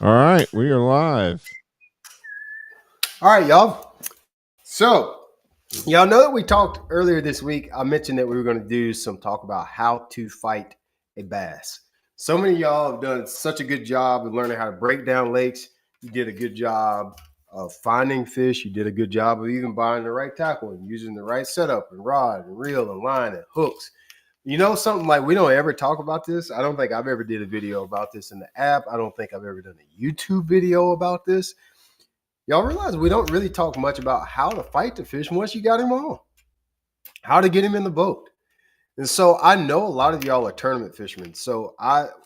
All right, we are live. All right, y'all. So, y'all know that we talked earlier this week. I mentioned that we were going to do some talk about how to fight a bass. So many of y'all have done such a good job of learning how to break down lakes. You did a good job of finding fish. You did a good job of even buying the right tackle and using the right setup and rod and reel and line and hooks. You know something, like we don't ever talk about this. I don't think I've ever did a video about this in the app. I don't think I've ever done a YouTube video about this. Y'all realize we don't really talk much about how to fight the fish once you got him on, how to get him in the boat. And so I know a lot of y'all are tournament fishermen. So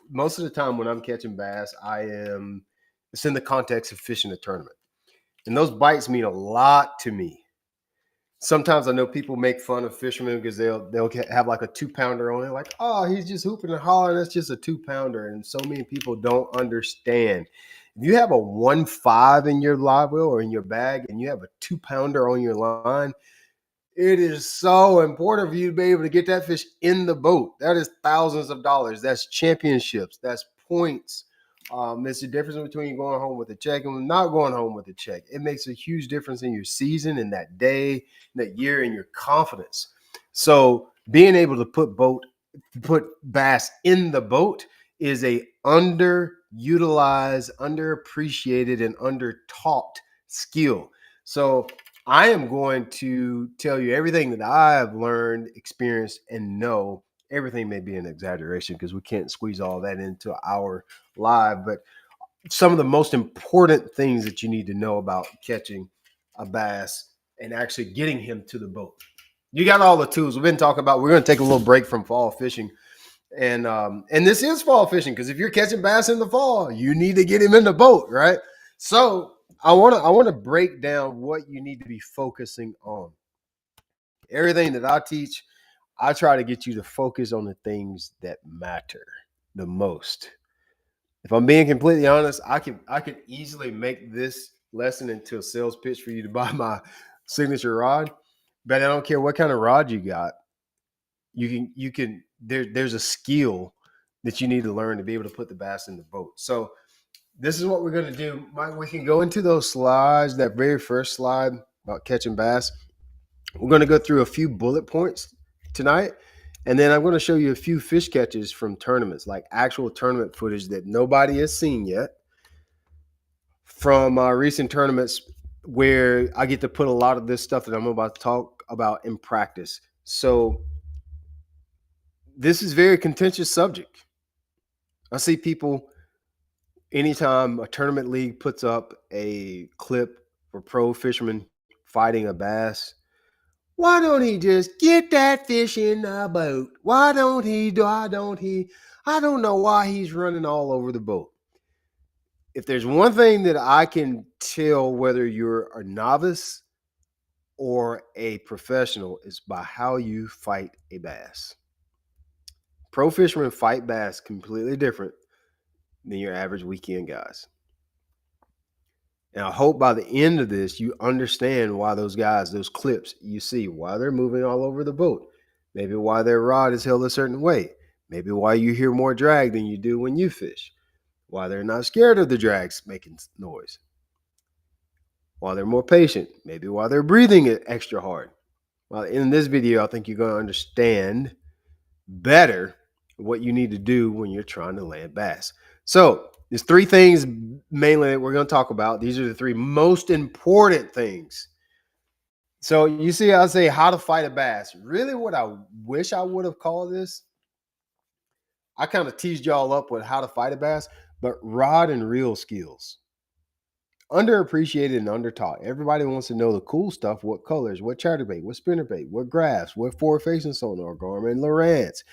most of the time when I'm catching bass, it's in the context of fishing a tournament. And those bites mean a lot to me. Sometimes I know people make fun of fishermen because they'll have like a 2-pounder on it, like, oh, he's just hooping and hollering. That's just a 2-pounder. And so many people don't understand. If you have a 1.5 in your live well or in your bag and you have a 2-pounder on your line, it is so important for you to be able to get that fish in the boat. That is thousands of dollars. That's championships. That's points. It's the difference between going home with a check and not going home with a check. It makes a huge difference in your season, in that day, that year, in your confidence. So being able to put bass in the boat is a underutilized, underappreciated, and undertaught skill. So I am going to tell you everything that I have learned, experienced, and know. Everything may be an exaggeration because we can't squeeze all that into our live, but some of the most important things that you need to know about catching a bass and actually getting him to the boat. You got all the tools. We've been talking about, we're going to take a little break from fall fishing. And this is fall fishing because if you're catching bass in the fall, you need to get him in the boat, right? So I want to break down what you need to be focusing on. Everything that I teach, I try to get you to focus on the things that matter the most. If I'm being completely honest, I could easily make this lesson into a sales pitch for you to buy my signature rod, but I don't care what kind of rod you got. There's a skill that you need to learn to be able to put the bass in the boat. So this is what we're going to do. Mike, we can go into those slides, that very first slide about catching bass. We're going to go through a few bullet points tonight. And then I'm going to show you a few fish catches from tournaments, like actual tournament footage that nobody has seen yet from recent tournaments where I get to put a lot of this stuff that I'm about to talk about in practice. So this is a very contentious subject. I see people, anytime a tournament league puts up a clip for pro fishermen fighting a bass, why don't he just get that fish in the boat? Why don't he? I don't know why he's running all over the boat. If there's one thing that I can tell whether you're a novice or a professional, is by how you fight a bass. Pro fishermen fight bass completely different than your average weekend guys. And I hope by the end of this, you understand why those guys, those clips you see, why they're moving all over the boat. Maybe why their rod is held a certain way. Maybe why you hear more drag than you do when you fish. Why they're not scared of the drags making noise. Why they're more patient. Maybe why they're breathing it extra hard. Well, in this video, I think you're going to understand better what you need to do when you're trying to land bass. So there's three things mainly that we're going to talk about. These are the three most important things. So you see, I'll say how to fight a bass. Really what I wish I would have called this, I kind of teased y'all up with how to fight a bass, but rod and reel skills. Underappreciated and undertaught. Everybody wants to know the cool stuff, what colors, what chatterbait, what spinnerbait, what graphs, what forward-facing sonar, Garmin, Lowrance,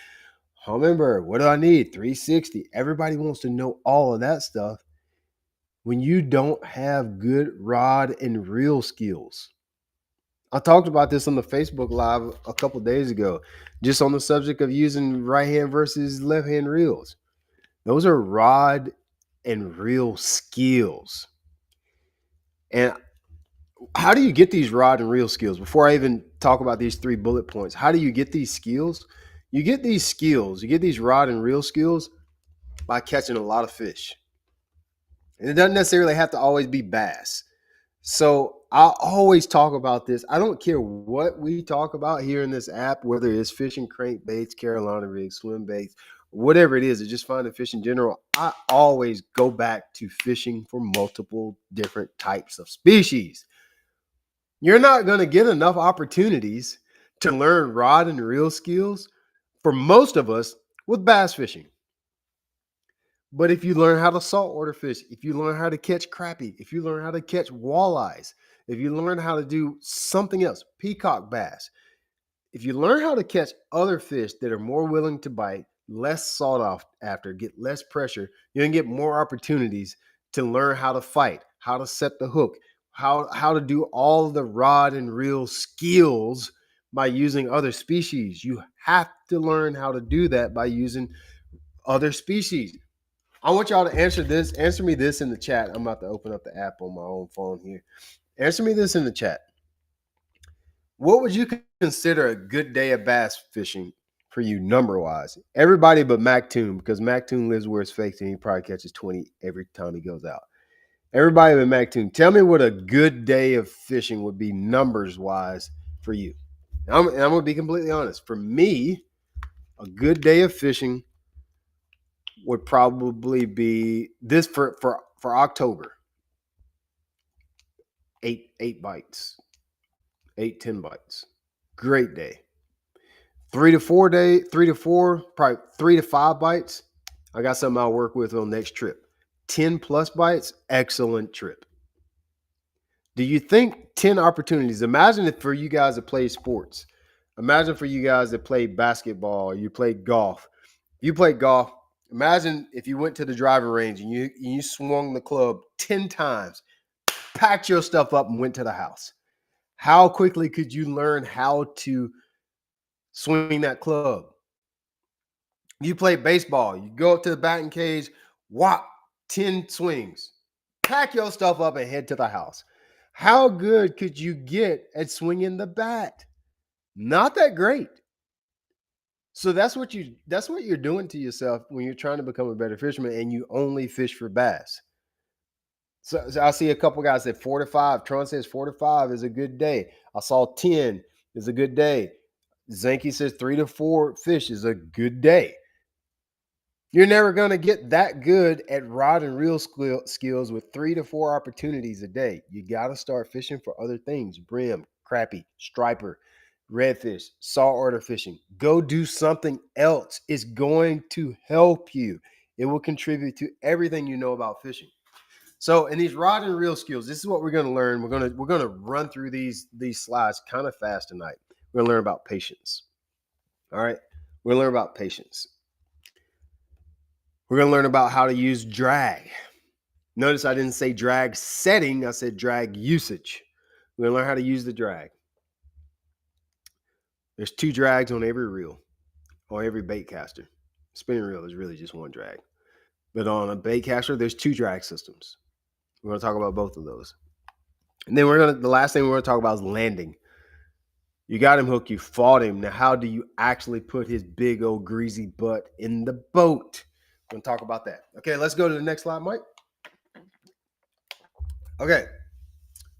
Humminbird, what do I need? 360. Everybody wants to know all of that stuff when you don't have good rod and reel skills. I talked about this on the Facebook Live a couple days ago, just on the subject of using right hand versus left hand reels. Those are rod and reel skills. And how do you get these rod and reel skills? Before I even talk about these three bullet points, how do you get these skills? You get these skills, you get these rod and reel skills by catching a lot of fish. And it doesn't necessarily have to always be bass. So I always talk about this. I don't care what we talk about here in this app, whether it's fishing crankbaits, Carolina rigs, swim baits, whatever it is, or just finding fish in general. I always go back to fishing for multiple different types of species. You're not going to get enough opportunities to learn rod and reel skills for most of us with bass fishing. But if you learn how to saltwater fish, if you learn how to catch crappie, if you learn how to catch walleyes, if you learn how to do something else, peacock bass, if you learn how to catch other fish that are more willing to bite, less sought after, get less pressure, you're gonna get more opportunities to learn how to fight, how to set the hook, how to do all the rod and reel skills by using other species. You have to learn how to do that by using other species. I want y'all to answer this. Answer me this in the chat. I'm about to open up the app on my own phone here. Answer me this in the chat. What would you consider a good day of bass fishing for you, number wise? Everybody but Mactoon, because Mactoon lives where it's faked and he probably catches 20 every time he goes out. Everybody but Mactoon, tell me what a good day of fishing would be numbers wise for you. I'm going to be completely honest. For me, a good day of fishing would probably be this for October. 8 bites, 10 bites. Great day. 3 to 4, probably 3 to 5 bites. I got something I'll work with on next trip. 10 plus bites, excellent trip. Do you think 10 opportunities? Imagine if for you guys that play sports. Imagine for you guys that play basketball, or you play golf. If you play golf, imagine if you went to the driving range and you swung the club 10 times, packed your stuff up and went to the house. How quickly could you learn how to swing that club? You play baseball, you go up to the batting cage, whop, 10 swings, pack your stuff up and head to the house. How good could you get at swinging the bat? Not that great. So that's what you're doing to yourself when you're trying to become a better fisherman and you only fish for bass. So I see a couple guys that 4 to 5. Tron says 4 to 5 is a good day. I saw 10 is a good day. Zanky says 3 to 4 fish is a good day. You're never going to get that good at rod and reel skills with 3 to 4 opportunities a day. You got to start fishing for other things. Brim, crappie, striper, redfish, saltwater fishing. Go do something else. It's going to help you. It will contribute to everything you know about fishing. So in these rod and reel skills, this is what we're going to learn. We're going to run through these slides kind of fast tonight. We're going to learn about patience. All right. We're going to learn about patience. We're going to learn about how to use drag. Notice I didn't say drag setting. I said drag usage. We're going to learn how to use the drag. There's 2 drags on every reel, on every bait caster. Spinning reel is really just 1 drag. But on a bait caster, there's 2 drag systems. We're going to talk about both of those. And then the last thing we're going to talk about is landing. You got him hooked, you fought him. Now, how do you actually put his big old greasy butt in the boat? We're going to talk about that. Okay, let's go to the next slide, Mike. Okay,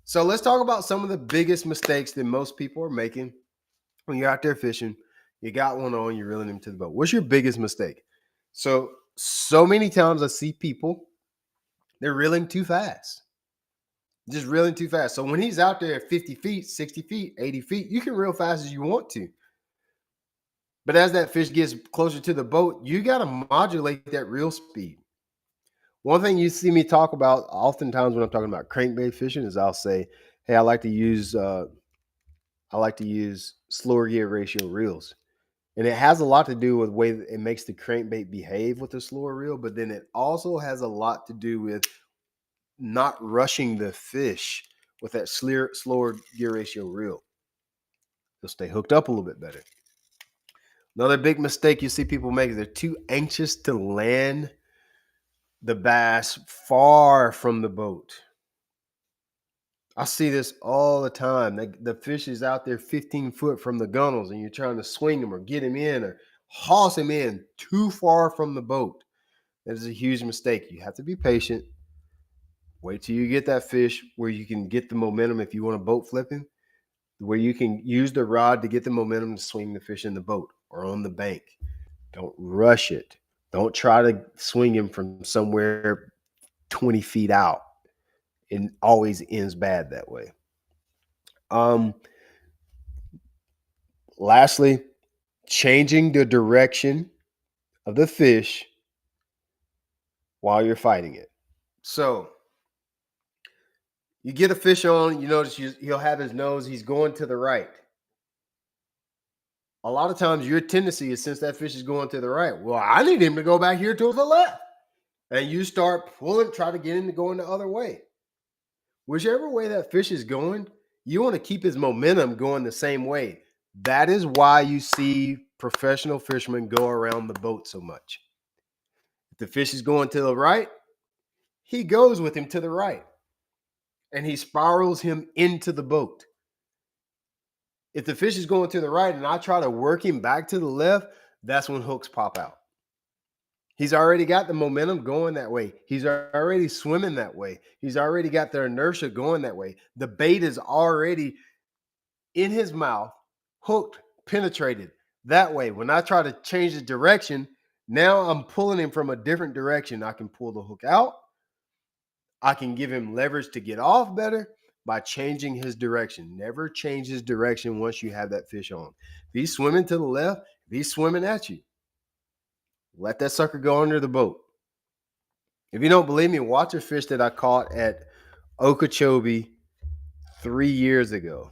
so let's talk about some of the biggest mistakes that most people are making when you're out there fishing. You got one on, you're reeling him to the boat. What's your biggest mistake? So many times I see people, they're reeling too fast. Just reeling too fast. So when he's out there at 50 feet, 60 feet, 80 feet, you can reel fast as you want to. But as that fish gets closer to the boat, you got to modulate that reel speed. One thing you see me talk about oftentimes when I'm talking about crankbait fishing is I'll say, hey, I like to use slower gear ratio reels. And it has a lot to do with the way that it makes the crankbait behave with the slower reel, but then it also has a lot to do with not rushing the fish with that slower gear ratio reel. They'll stay hooked up a little bit better. Another big mistake you see people make is they're too anxious to land the bass far from the boat. I see this all the time. The fish is out there 15 foot from the gunnels and you're trying to swing him or get him in or hoss him in too far from the boat. That is a huge mistake. You have to be patient. Wait till you get that fish where you can get the momentum if you want to boat flipping, where you can use the rod to get the momentum to swing the fish in the boat or on the bank. Don't rush it. Don't try to swing him from somewhere 20 feet out. It always ends bad that way. Lastly, changing the direction of the fish while you're fighting it. So you get a fish on, you notice he'll have his nose, he's going to the right. A lot of times your tendency is, since that fish is going to the right, well, I need him to go back here to the left. And you start pulling, try to get him to go in the other way. Whichever way that fish is going, you want to keep his momentum going the same way. That is why you see professional fishermen go around the boat so much. If the fish is going to the right, he goes with him to the right. And he spirals him into the boat. If the fish is going to the right and I try to work him back to the left, that's when hooks pop out. He's already got the momentum going that way. He's already swimming that way. He's already got the inertia going that way. The bait is already in his mouth, hooked, penetrated that way. When I try to change the direction, now I'm pulling him from a different direction. I can pull the hook out. I can give him leverage to get off better by changing his direction. Never change his direction once you have that fish on. If he's swimming to the left, if he's swimming at you, let that sucker go under the boat. If you don't believe me, watch a fish that I caught at Okeechobee 3 years ago.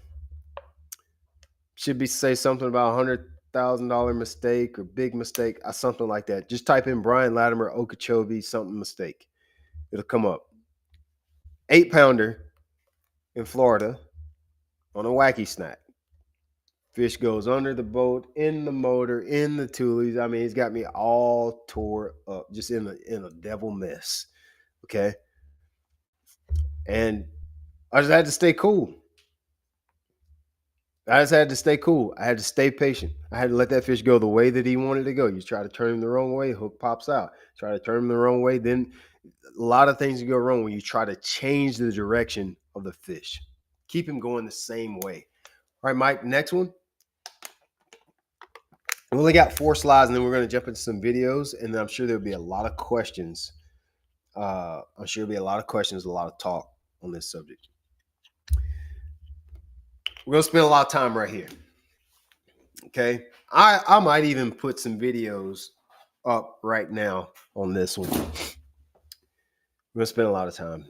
Should be say something about $100,000 mistake or big mistake, something like that. Just type in Brian Latimer, Okeechobee, something mistake. It'll come up. 8-pounder in Florida on a wacky snack. Fish goes under the boat, in the motor, in the tulies. I mean, he's got me all tore up, just in a devil mess. Okay. And I just had to stay cool. I had to stay patient. I had to let that fish go the way that he wanted to go. You try to turn him the wrong way, hook pops out. Try to turn him the wrong way, then a lot of things go wrong when you try to change the direction of the fish. Keep him going the same way. All right, Mike, next one. We only got 4 slides, and then we're going to jump into some videos, and I'm sure there'll be a lot of questions. A lot of talk on this subject. We're going to spend a lot of time right here. Okay. I might even put some videos up right now on this one. We're going to spend a lot of time.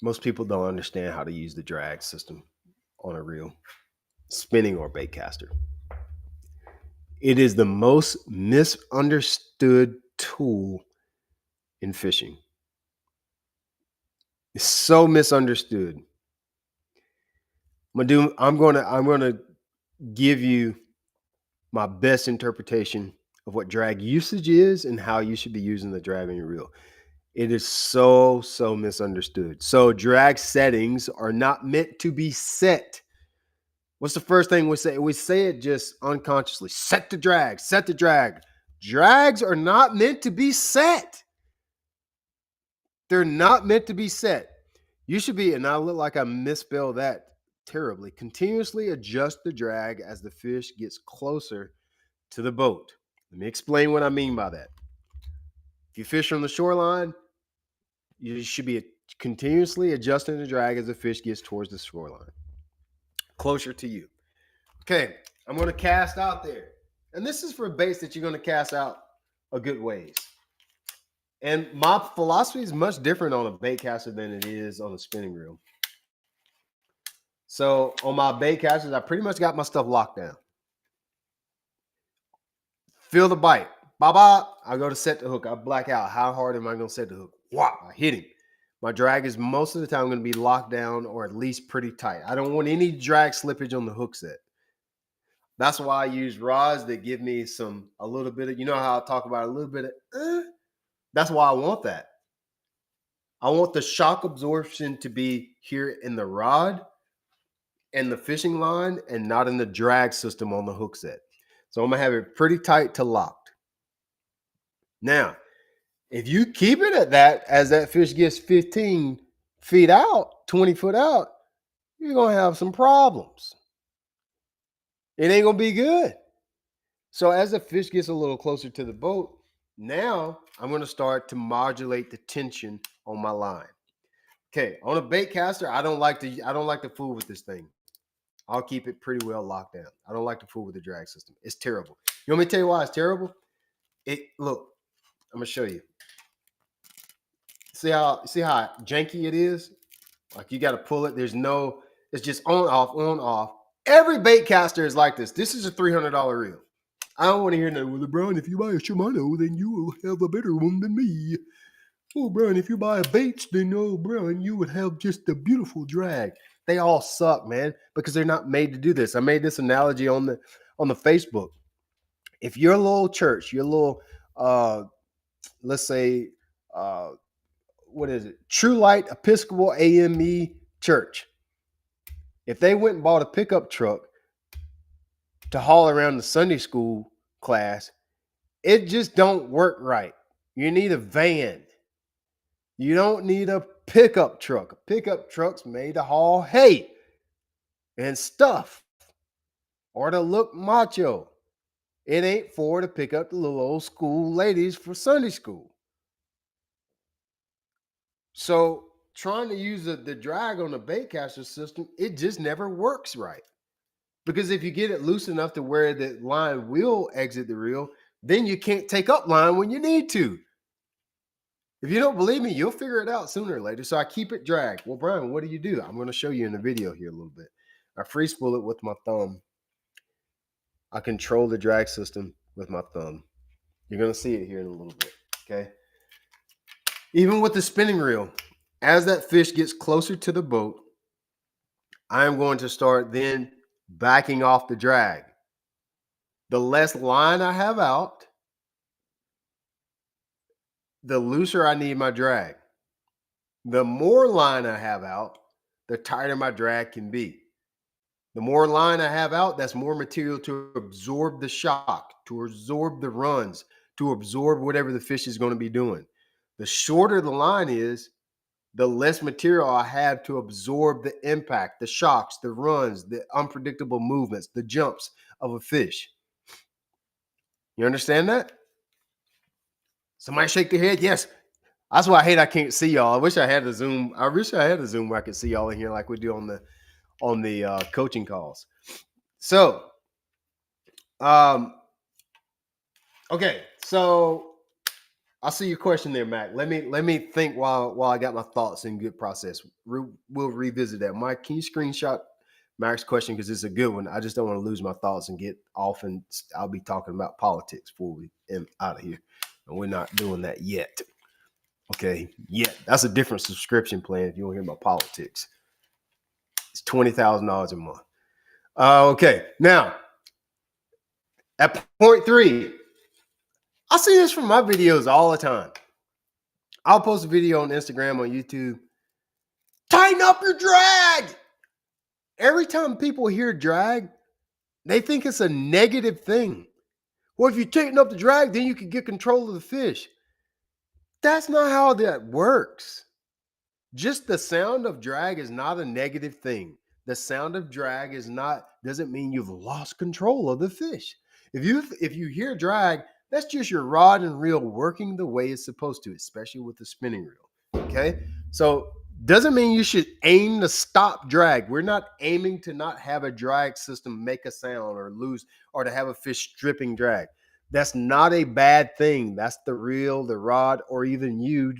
Most people don't understand how to use the drag system on a reel, spinning or bait caster. It is the most misunderstood tool in fishing. It's so misunderstood. I'm gonna give you my best interpretation of what drag usage is and how you should be using the drag on your reel. It is so misunderstood. So drag settings are not meant to be set. What's the first thing we say? We say it just unconsciously. Set the drag, set the drag. Drags are not meant to be set. They're not meant to be set. You should be, and I look like I misspelled that terribly, continuously adjust the drag as the fish gets closer to the boat. Let me explain what I mean by that. If you fish on the shoreline, you should be continuously adjusting the drag as the fish gets towards the shoreline, closer to you. Okay, I'm going to cast out there. And this is for baits that you're going to cast out a good ways. And my philosophy is much different on a bait caster than it is on a spinning reel. So on my bait casters, I pretty much got my stuff locked down. Feel the bite. Ba-ba. I go to set the hook. I black out. How hard am I going to set the hook? Wow, I hit him. My drag is most of the time going to be locked down or at least pretty tight. I don't want any drag slippage on the hook set. That's why I use rods that give me a little bit of, you know how I talk about a little bit of, that's why I want that. I want the shock absorption to be here in the rod and the fishing line and not in the drag system on the hook set. So I'm going to have it pretty tight to locked. Now, if you keep it at that, as that fish gets 15, feet out, 20 foot out, you're going to have some problems. It ain't going to be good. So as the fish gets a little closer to the boat, now I'm going to start to modulate the tension on my line. Okay, on a bait caster, I don't like to fool with this thing. I'll keep it pretty well locked down. I don't like to fool with the drag system. It's terrible. You want me to tell you why it's terrible? Look, I'm gonna show you. See how janky it is? Like you got to pull it. It's just on off, on off. Every bait caster is like this. This is a $300 reel. I don't want to hear no, well, Brian, if you buy a Shimano, then you will have a better one than me. Oh, Brian, if you buy a Baits, then Brian, you would have just a beautiful drag. They all suck, man, because they're not made to do this. I made this analogy on the Facebook. If your little church, your little let's say what is it? True Light Episcopal AME Church. If they went and bought a pickup truck to haul around the Sunday school class, it just don't work right. You need a van. You don't need a pickup truck. A pickup truck's made to haul hay and stuff or to look macho. It ain't for to pick up the little old school ladies for Sunday school. So trying to use the drag on the baitcaster system, it just never works right. Because if you get it loose enough to where the line will exit the reel, then you can't take up line when you need to. If you don't believe me, you'll figure it out sooner or later. So I keep it dragged. Well, Brian, what do? I'm going to show you in the video here a little bit. I free spool it with my thumb. I control the drag system with my thumb. You're going to see it here in a little bit, okay? Even with the spinning reel, as that fish gets closer to the boat, I'm going to start then backing off the drag. The less line I have out, the looser I need my drag. The more line I have out, the tighter my drag can be. The more line I have out, that's more material to absorb the shock, to absorb the runs, to absorb whatever the fish is going to be doing. The shorter the line is, the less material I have to absorb the impact, the shocks, the runs, the unpredictable movements, the jumps of a fish. You understand that? Somebody shake their head. Yes. That's why I hate I can't see y'all. I wish I had a Zoom. I wish I had a Zoom where I could see y'all in here like we do on the coaching calls. So, okay. So I see your question there, Mac. Let me think while I got my thoughts in good process. We'll revisit that. Mike, can you screenshot Mac's question because it's a good one. I just don't want to lose my thoughts and get off, and I'll be talking about politics before we am out of here, and we're not doing that yet. Okay, yet that's a different subscription plan if you don't hear about politics. It's $20,000 a month. Okay, now at point 3. I see this from my videos all the time. I'll post a video on Instagram, on YouTube. Tighten up your drag. Every time people hear drag, they think it's a negative thing. Well, if you tighten up the drag, then you can get control of the fish. That's not how that works. Just the sound of drag is not a negative thing. The sound of drag doesn't mean you've lost control of the fish. If you hear drag, that's just your rod and reel working the way it's supposed to, especially with the spinning reel. Okay? So doesn't mean you should aim to stop drag. We're not aiming to not have a drag system make a sound or lose, or to have a fish stripping drag. That's not a bad thing. That's the reel, the rod, or even you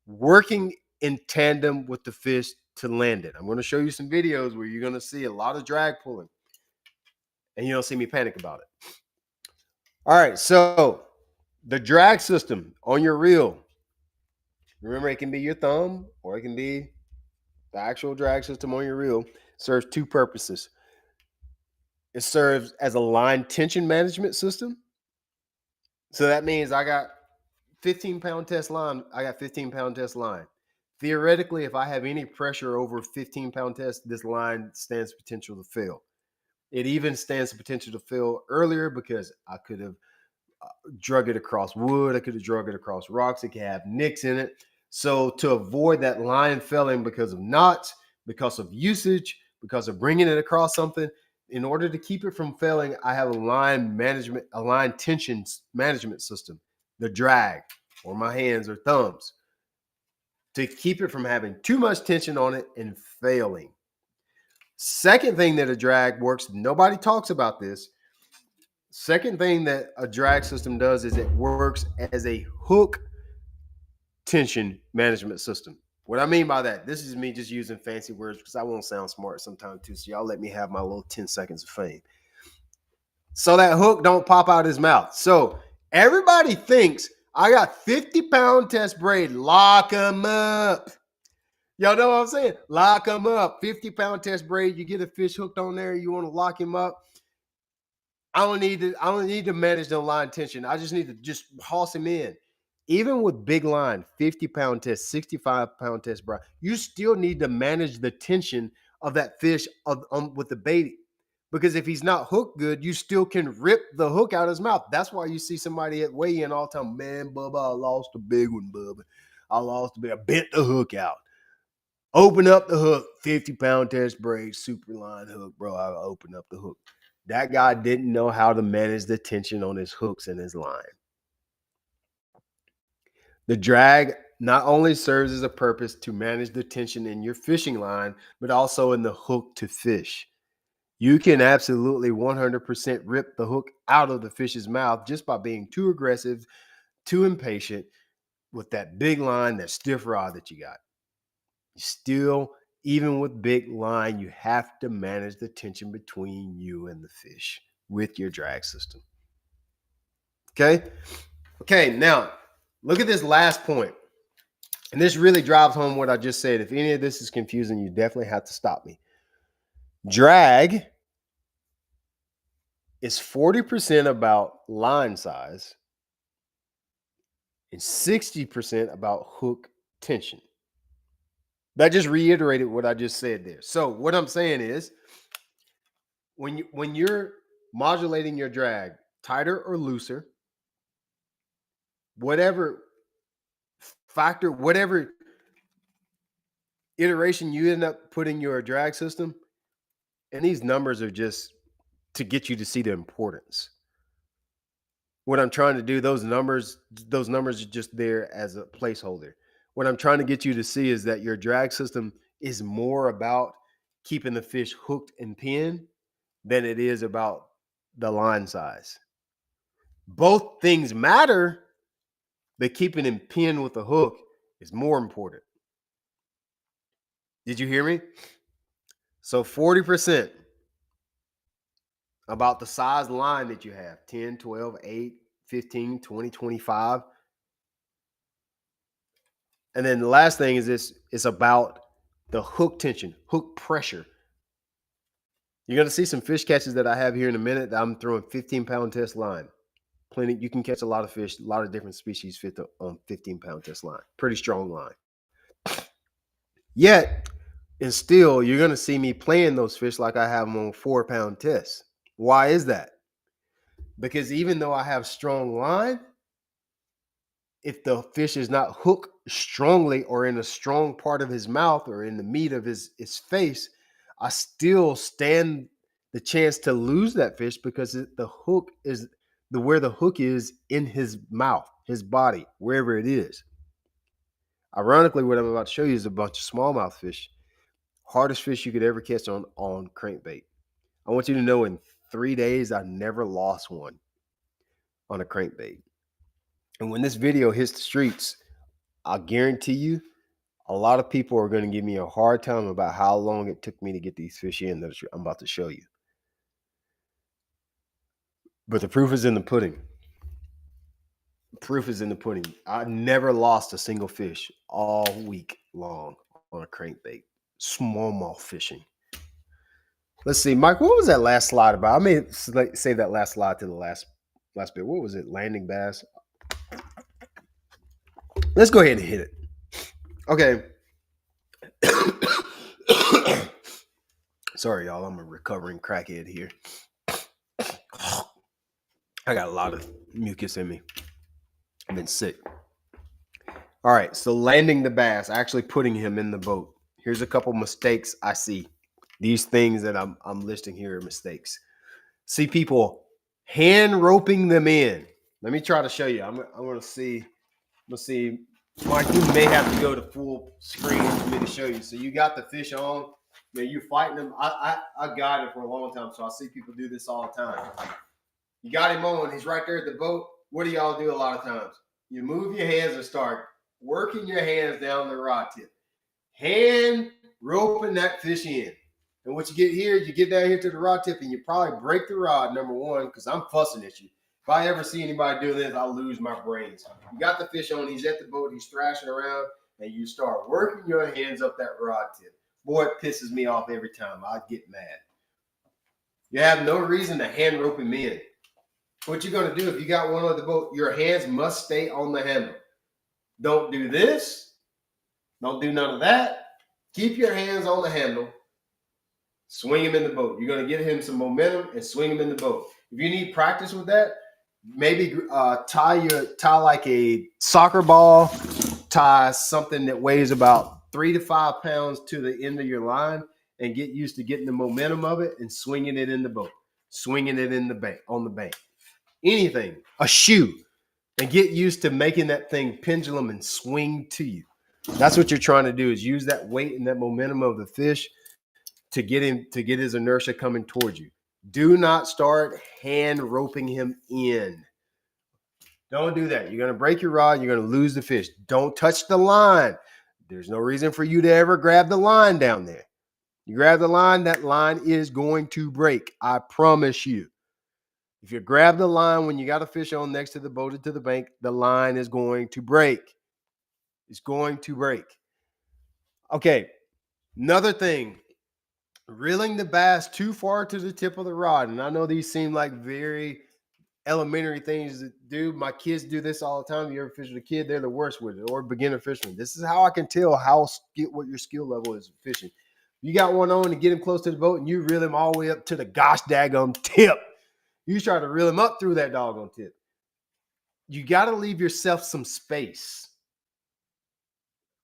working in tandem with the fish to land it. I'm going to show you some videos where you're going to see a lot of drag pulling, and you don't see me panic about it. All right, so the drag system on your reel, remember, it can be your thumb or it can be the actual drag system on your reel. Serves two purposes. It serves as a line tension management system. So that means I got 15-pound test line. I got 15-pound test line. Theoretically, if I have any pressure over 15-pound test, this line stands potential to fail. It even stands the potential to fail earlier because I could have drug it across wood. I could have drug it across rocks. It could have nicks in it. So to avoid that line failing because of knots, because of usage, because of bringing it across something, in order to keep it from failing, I have a line tension management system, the drag, or my hands or thumbs, to keep it from having too much tension on it and failing. Second thing that a drag works, nobody talks about this. Second thing that a drag system does is it works as a hook tension management system. What I mean by that, this is me just using fancy words because I won't sound smart sometimes too. So y'all let me have my little 10 seconds of fame. So that hook don't pop out his mouth. So everybody thinks I got 50-pound test braid, lock them up. Y'all know what I'm saying? Lock them up. 50-pound test braid. You get a fish hooked on there. You want to lock him up. I don't need to manage the line tension. I just need to just hoss him in. Even with big line, 50-pound test, 65-pound test, bro, you still need to manage the tension of that fish with the bait. Because if he's not hooked good, you still can rip the hook out of his mouth. That's why you see somebody at weigh-in all the time. Man, Bubba, I lost a big one, Bubba. I bent the hook out. Open up the hook, 50-pound test braid, super line hook, bro. I open up the hook. That guy didn't know how to manage the tension on his hooks and his line. The drag not only serves as a purpose to manage the tension in your fishing line, but also in the hook to fish. You can absolutely 100% rip the hook out of the fish's mouth just by being too aggressive, too impatient with that big line, that stiff rod that you got. Still, even with big line, you have to manage the tension between you and the fish with your drag system. Okay, now look at this last point. And this really drives home what I just said. If any of this is confusing, you definitely have to stop me. Drag is 40% about line size and 60% about hook tension. That just reiterated what I just said there. So what I'm saying is, when you're modulating your drag, tighter or looser, whatever factor, whatever iteration you end up putting your drag system, and these numbers are just to get you to see the importance. What I'm trying to do, those numbers are just there as a placeholder. What I'm trying to get you to see is that your drag system is more about keeping the fish hooked and pinned than it is about the line size. Both things matter, but keeping him pinned with a hook is more important. Did you hear me? So 40% about the size line that you have, 10, 12, 8, 15, 20, 25. And then the last thing is this, it's about the hook tension, hook pressure. You're going to see some fish catches that I have here in a minute that I'm throwing 15-pound test line. Plenty, you can catch a lot of fish, a lot of different species fit on 15-pound test line. Pretty strong line. Yet, and still, you're going to see me playing those fish like I have them on 4-pound tests. Why is that? Because even though I have strong line, if the fish is not hooked strongly or in a strong part of his mouth or in the meat of his face, I still stand the chance to lose that fish because the hook is where the hook is in his mouth, his body, wherever it is. Ironically, what I'm about to show you is a bunch of smallmouth fish. Hardest fish you could ever catch on crankbait. I want you to know in 3 days, I never lost one on a crankbait. And when this video hits the streets, I guarantee you, a lot of people are going to give me a hard time about how long it took me to get these fish in that I'm about to show you. But the proof is in the pudding. Proof is in the pudding. I never lost a single fish all week long on a crankbait. Smallmouth fishing. Let's see, Mike, what was that last slide about? I may save that last slide to the last bit. What was it? Landing bass? Let's go ahead and hit it. Okay. Sorry, y'all. I'm a recovering crackhead here. I got a lot of mucus in me. I've been sick. All right, so landing the bass, actually putting him in the boat. Here's a couple mistakes I see. These things that I'm listing here are mistakes. See people hand roping them in. Let me try to show you. I'm going to see. Let's see. Mike, you may have to go to full screen for me to show you. So you got the fish on. Man, you fighting them. I got it for a long time, so I see people do this all the time. You got him on. He's right there at the boat. What do y'all do a lot of times? You move your hands and start working your hands down the rod tip. Hand roping that fish in. And what you get here, you get down here to the rod tip and you probably break the rod, number one, because I'm fussing at you. If I ever see anybody do this, I'll lose my brains. You got the fish on, he's at the boat, he's thrashing around, and you start working your hands up that rod tip. Boy, it pisses me off every time. I get mad. You have no reason to hand rope him in. What you're going to do, if you got one on the boat, your hands must stay on the handle. Don't do this. Don't do none of that. Keep your hands on the handle. Swing him in the boat. You're going to give him some momentum and swing him in the boat. If you need practice with that, maybe tie like a soccer ball, tie something that weighs about 3 to 5 pounds to the end of your line and get used to getting the momentum of it and swinging it in the boat, swinging it in the bank, on the bank. Anything, a shoe, and get used to making that thing pendulum and swing to you. That's what you're trying to do, is use that weight and that momentum of the fish to get his inertia coming towards you. Do not start hand roping him in. Don't do that. You're going to break your rod. You're going to lose the fish. Don't touch the line. There's no reason for you to ever grab the line down there. You grab the line, that line is going to break. I promise you. If you grab the line when you got a fish on next to the boat or to the bank, the line is going to break. It's going to break. Okay, another thing. Reeling the bass too far to the tip of the rod. And I know these seem like very elementary things to do. My kids do this all the time. You ever fish with a kid, they're the worst with it, or beginner fishermen. This is how I can tell what your skill level is fishing. You got one on and get him close to the boat and you reel him all the way up to the gosh daggum tip. You try to reel him up through that doggone tip. You got to leave yourself some space.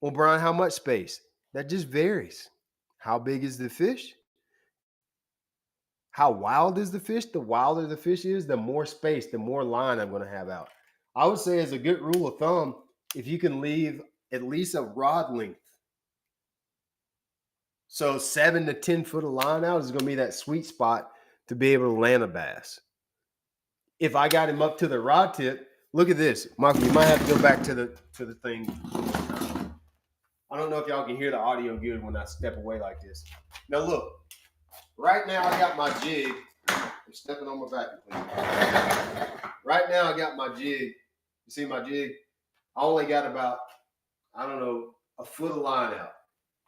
Well, Brian, how much space? That just varies. How big is the fish? How wild is the fish? The wilder the fish is, the more space, the more line I'm going to have out. I would say, as a good rule of thumb, if you can leave at least a rod length, so 7 to 10 foot of line out is going to be that sweet spot to be able to land a bass. If I got him up to the rod tip, look at this. Michael, you might have to go back to the thing. I don't know if y'all can hear the audio good when I step away like this. Now look, right now I got my jig. I'm stepping on my vacuum. Right now I got my jig. You see my jig? I only got about, I don't know, a foot of line out.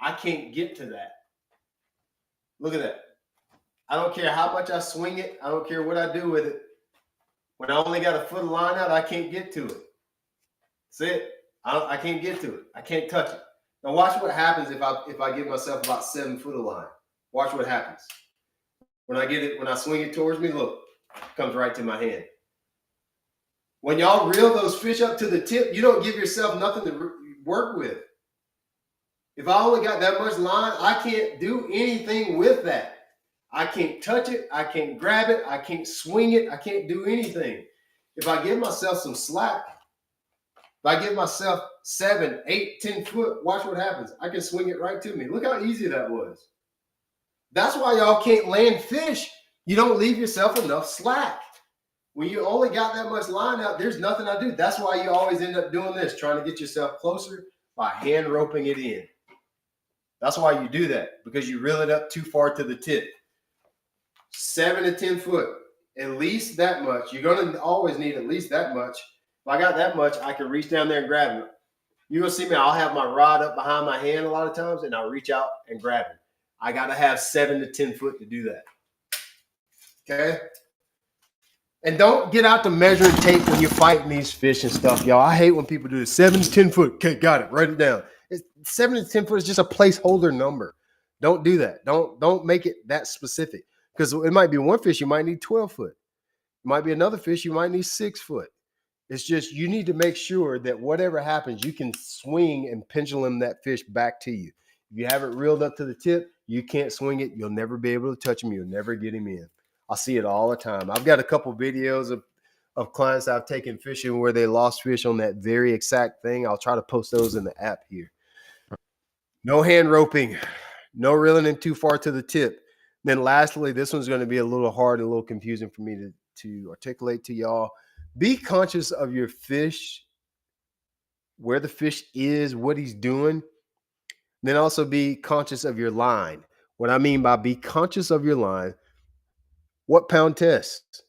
I can't get to that. Look at that. I don't care how much I swing it. I don't care what I do with it. When I only got a foot of line out, I can't get to it. That's it. I can't get to it. I can't touch it. Now watch what happens if I give myself about 7 foot of line. Watch what happens. When I swing it towards me, look, it comes right to my hand. When y'all reel those fish up to the tip, you don't give yourself nothing to work with. If I only got that much line, I can't do anything with that. I can't touch it. I can't grab it. I can't swing it. I can't do anything. If I give myself some slack, if I give myself 7, 8, 10 foot, watch what happens. I can swing it right to me. Look how easy that was. That's why y'all can't land fish. You don't leave yourself enough slack. When you only got that much line out, there's nothing I do. That's why you always end up doing this, trying to get yourself closer by hand roping it in. That's why you do that, because you reel it up too far to the tip. 7 to 10 foot, at least that much. You're going to always need at least that much. If I got that much, I can reach down there and grab it. You're going to see me, I'll have my rod up behind my hand a lot of times, and I'll reach out and grab it. I got to have 7 to 10 foot to do that. Okay? And don't get out the measuring tape when you're fighting these fish and stuff, y'all. I hate when people do this. 7 to 10 foot. Okay, got it. Write it down. 7 to 10 foot is just a placeholder number. Don't do that. Don't make it that specific. Because it might be one fish, you might need 12 foot. It might be another fish, you might need 6 foot. It's just you need to make sure that whatever happens, you can swing and pendulum that fish back to you. If you have it reeled up to the tip, you can't swing it. You'll never be able to touch him. You'll never get him in. I see it all the time. I've got a couple videos of clients I've taken fishing where they lost fish on that very exact thing. I'll try to post those in the app here. No hand roping, no reeling in too far to the tip. Then lastly, this one's going to be a little hard and a little confusing for me to articulate to y'all. Be conscious of your fish, where the fish is, what he's doing. Then also be conscious of your line. What I mean by be conscious of your line, what pound test?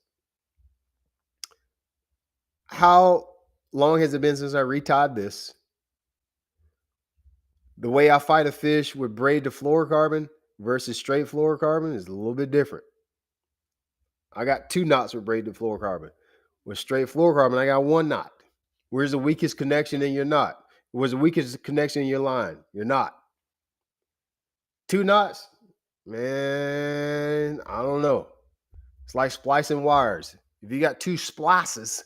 How long has it been since I retied this? The way I fight a fish with braid to fluorocarbon versus straight fluorocarbon is a little bit different. I got 2 knots with braid to fluorocarbon. With straight fluorocarbon, I got 1 knot. Where's the weakest connection in your knot? Where's the weakest connection in your line? Your knot. 2 knots? Man, I don't know. It's like splicing wires. If you got 2 splices,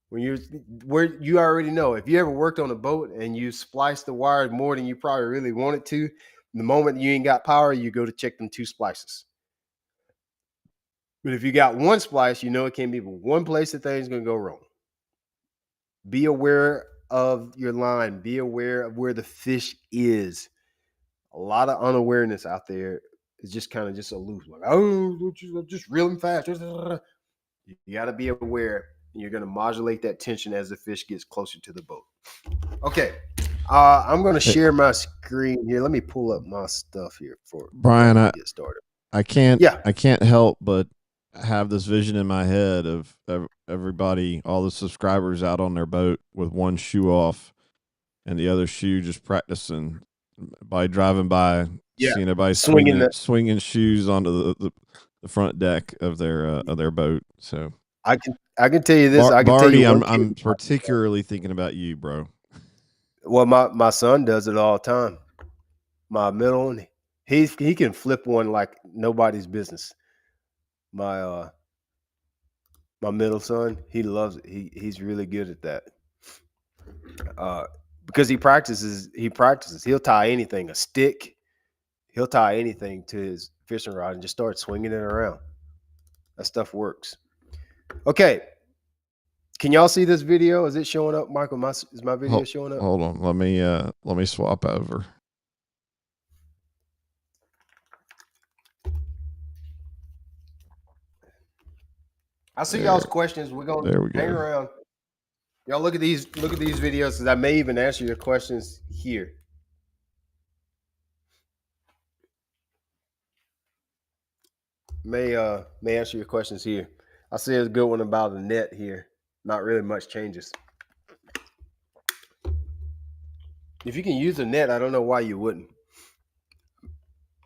where you already know. If you ever worked on a boat and you splice the wires more than you probably really wanted to, the moment you ain't got power, you go to check them 2 splices. But if you got 1 splice, you know it can't be but one place that thing's going to go wrong. Be aware of your line. Be aware of where the fish is. A lot of unawareness out there is just kind of just aloof. Like, oh, just reeling fast. You got to be aware. And you're going to modulate that tension as the fish gets closer to the boat. Okay. I'm going to share my screen here. Let me pull up my stuff here for Brian. I get started. I can't help but have this vision in my head of everybody, all the subscribers out on their boat with one shoe off and the other shoe just practicing by driving by, seeing everybody swinging shoes onto the front deck of their boat. So I can tell you this. Barty, I'm particularly thinking about you, bro. Well, my son does it all the time. My middle one, he can flip one like nobody's business. My middle son, he loves it. He's really good at that. Because he practices. He'll tie anything, a stick. He'll tie anything to his fishing rod and just start swinging it around. That stuff works. Okay. Can y'all see this video? Is it showing up, Michael? Is my video showing up? Hold on. Let me swap over. I see y'all's questions. We're gonna hang around. Y'all look at these videos because I may even answer your questions here. May answer your questions here. I see a good one about the net here. Not really much changes. If you can use a net, I don't know why you wouldn't.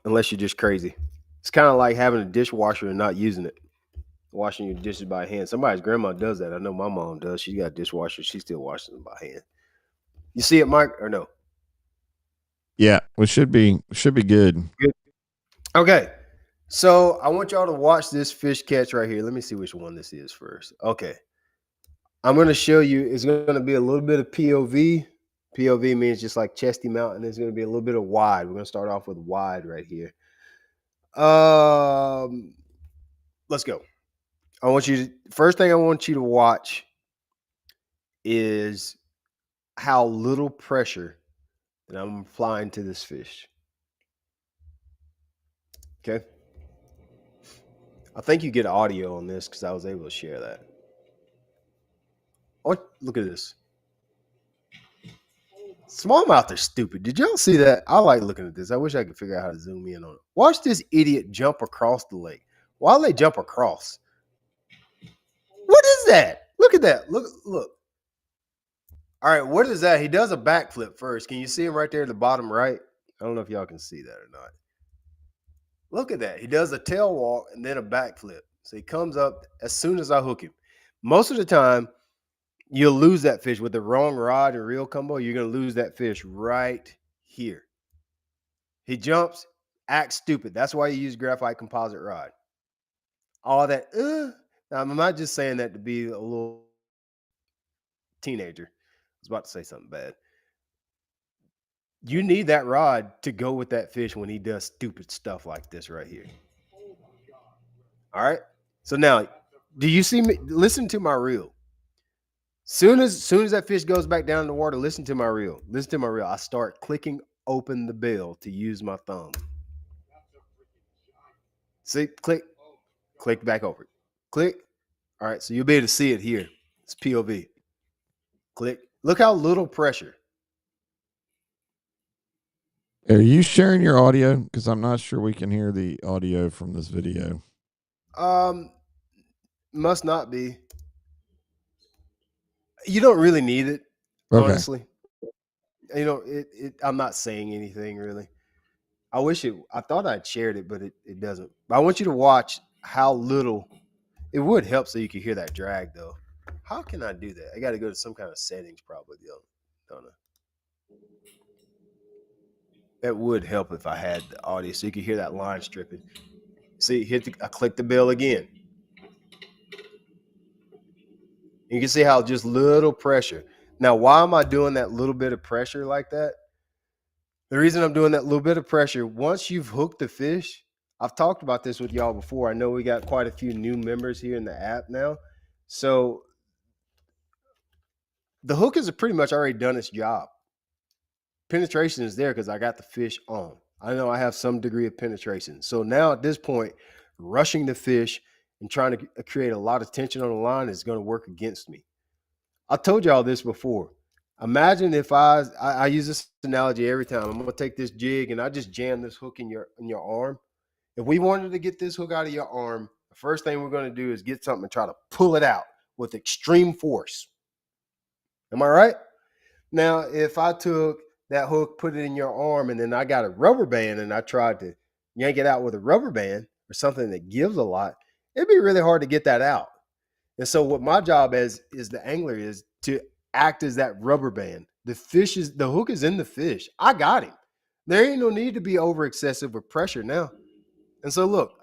Unless you're just crazy. It's kind of like having a dishwasher and not using it. Washing your dishes by hand. Somebody's grandma does that. I know my mom does. She got a dishwasher. She still washes them by hand. You see it, Mike, or no? Yeah, it should be good. Okay. So I want y'all to watch this fish catch right here. Let me see which one this is first. Okay. I'm going to show you. It's going to be a little bit of POV. POV means just like chesty mount, and there's going to be a little bit of wide. We're going to start off with wide right here. Let's go. First thing I want you to watch is how little pressure that I'm applying to this fish. Okay. I think you get audio on this because I was able to share that. Oh, look at this. Smallmouth are stupid. Did y'all see that? I like looking at this. I wish I could figure out how to zoom in on it. Watch this idiot jump across the lake. Why do they jump across? What is that? Look at that. Look. All right, what is that? He does a backflip first. Can you see him right there at the bottom right? I don't know if y'all can see that or not. Look at that. He does a tail walk and then a backflip. So he comes up as soon as I hook him. Most of the time, you'll lose that fish with the wrong rod and reel combo. You're going to lose that fish right here. He jumps, acts stupid. That's why you use graphite composite rod. All that. Now, I'm not just saying that to be a little. teenager. I was about to say something bad. You need that rod to go with that fish when he does stupid stuff like this right here. All right. So now, do you see me? Listen to my reel. Soon as that fish goes back down in the water, listen to my reel. Listen to my reel. I start clicking open the bill to use my thumb. See, click back over it. Click. All right. So you'll be able to see it here. It's POV. Click. Look how little pressure. Are you sharing your audio? Because I'm not sure we can hear the audio from this video. Must not be. You don't really need it, honestly. You know, I'm not saying anything really. I thought I'd shared it, but it doesn't. But I want you to watch how little. It would help so you could hear that drag, though. How can I do that? I got to go to some kind of settings, probably, don't I? That would help if I had the audio so you could hear that line stripping. See, I click the bell again. You can see how just little pressure. Now, why am I doing that little bit of pressure like that? The reason I'm doing that little bit of pressure, once you've hooked the fish, I've talked about this with y'all before. I know we got quite a few new members here in the app now. So the hook has pretty much already done its job. Penetration is there because I got the fish on. I know I have some degree of penetration. So now at this point, rushing the fish and trying to create a lot of tension on the line is going to work against me. I told y'all this before. Imagine if I use this analogy every time. I'm going to take this jig and I just jam this hook in your arm. If we wanted to get this hook out of your arm, the first thing we're going to do is get something and try to pull it out with extreme force. Am I right? Now, if I took that hook, put it in your arm, and then I got a rubber band and I tried to yank it out with a rubber band or something that gives a lot, it'd be really hard to get that out. And so what my job as the angler is to act as that rubber band. The hook is in the fish. I got him. There ain't no need to be over excessive with pressure now. And so look,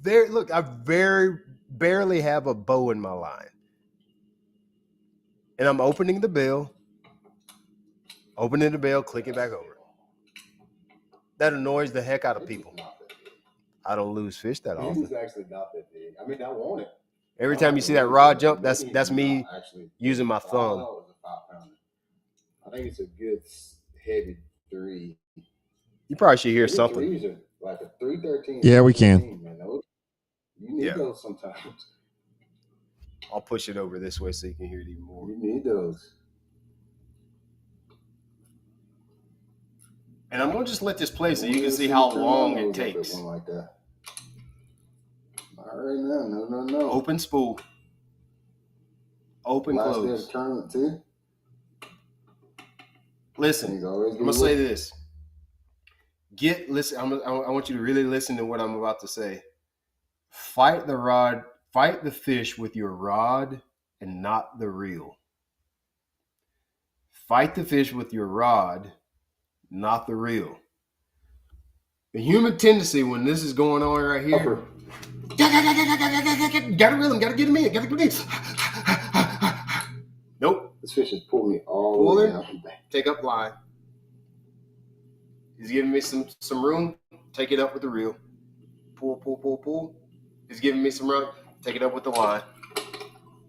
I very barely have a bow in my line. And I'm opening the bill, clicking back over. That annoys the heck out of people. I don't lose fish that often. This is actually not that big. I mean, I want it. Every time you see that rod jump, that's me using my thumb. I think it's a good heavy 3. You probably should hear something. These are like a 313. Yeah, we can. Man. You need those sometimes. I'll push it over this way so you can hear it even more. You need those. And I'm going to just let this play so you can see how long it takes. Like that. All right, no. Open spool. Open Last close. day of the tournament too. Listen, I'm going to say this. Listen. I want you to really listen to what I'm about to say. Fight the fish with your rod and not the reel. Fight the fish with your rod, not the reel. The human tendency when this is going on right here. Gotta reel him, gotta get him in, gotta get him in. Nope. This fish has pulled me all the way down. Take up line. He's giving me some room. Take it up with the reel. Pull. He's giving me some room. Take it up with the line.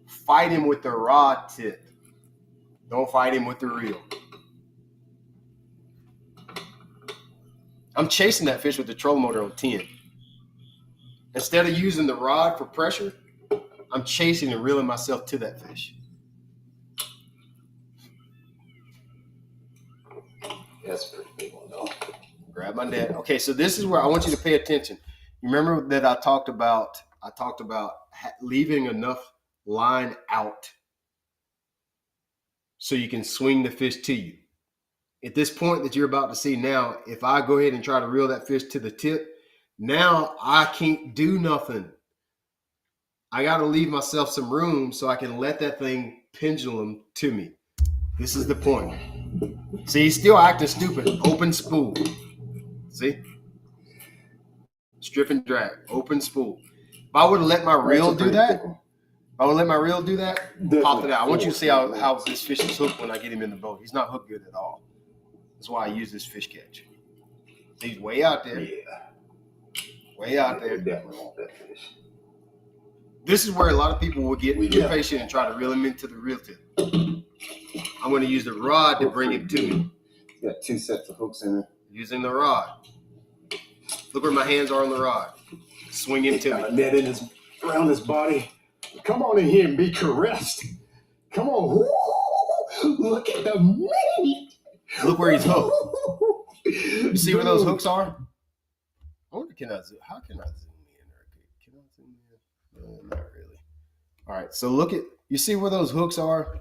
Fight him with the rod tip. Don't fight him with the reel. I'm chasing that fish with the trolling motor on 10. Instead of using the rod for pressure, I'm chasing and reeling myself to that fish. That's a pretty big one, though. Grab my net. Okay, so this is where I want you to pay attention. You remember that I talked about leaving enough line out so you can swing the fish to you. At this point that you're about to see now, if I go ahead and try to reel that fish to the tip, now I can't do nothing. I got to leave myself some room so I can let that thing pendulum to me. This is the point. See, he's still acting stupid. Open spool. See? Strip and drag. Open spool. If I would have let my reel do that, I will let my reel do that. Definitely. Pop it out. I want you to see how this fish is hooked when I get him in the boat. He's not hooked good at all. That's why I use this fish catch. He's way out there. Yeah. Way out there. Definitely want that fish. This is where a lot of people will get impatient and try to reel him into the reel tip. I'm going to use the rod to bring him to me. Got 2 sets of hooks in it. Using the rod. Look where my hands are on the rod. Swing him to Got a me. net around his body. Come on in here and be caressed. Come on. Look at the meat. Look where he's hooked. You see where those hooks are? I wonder, how can I zoom in? Can I zoom in? No, not really. All right, so you see where those hooks are?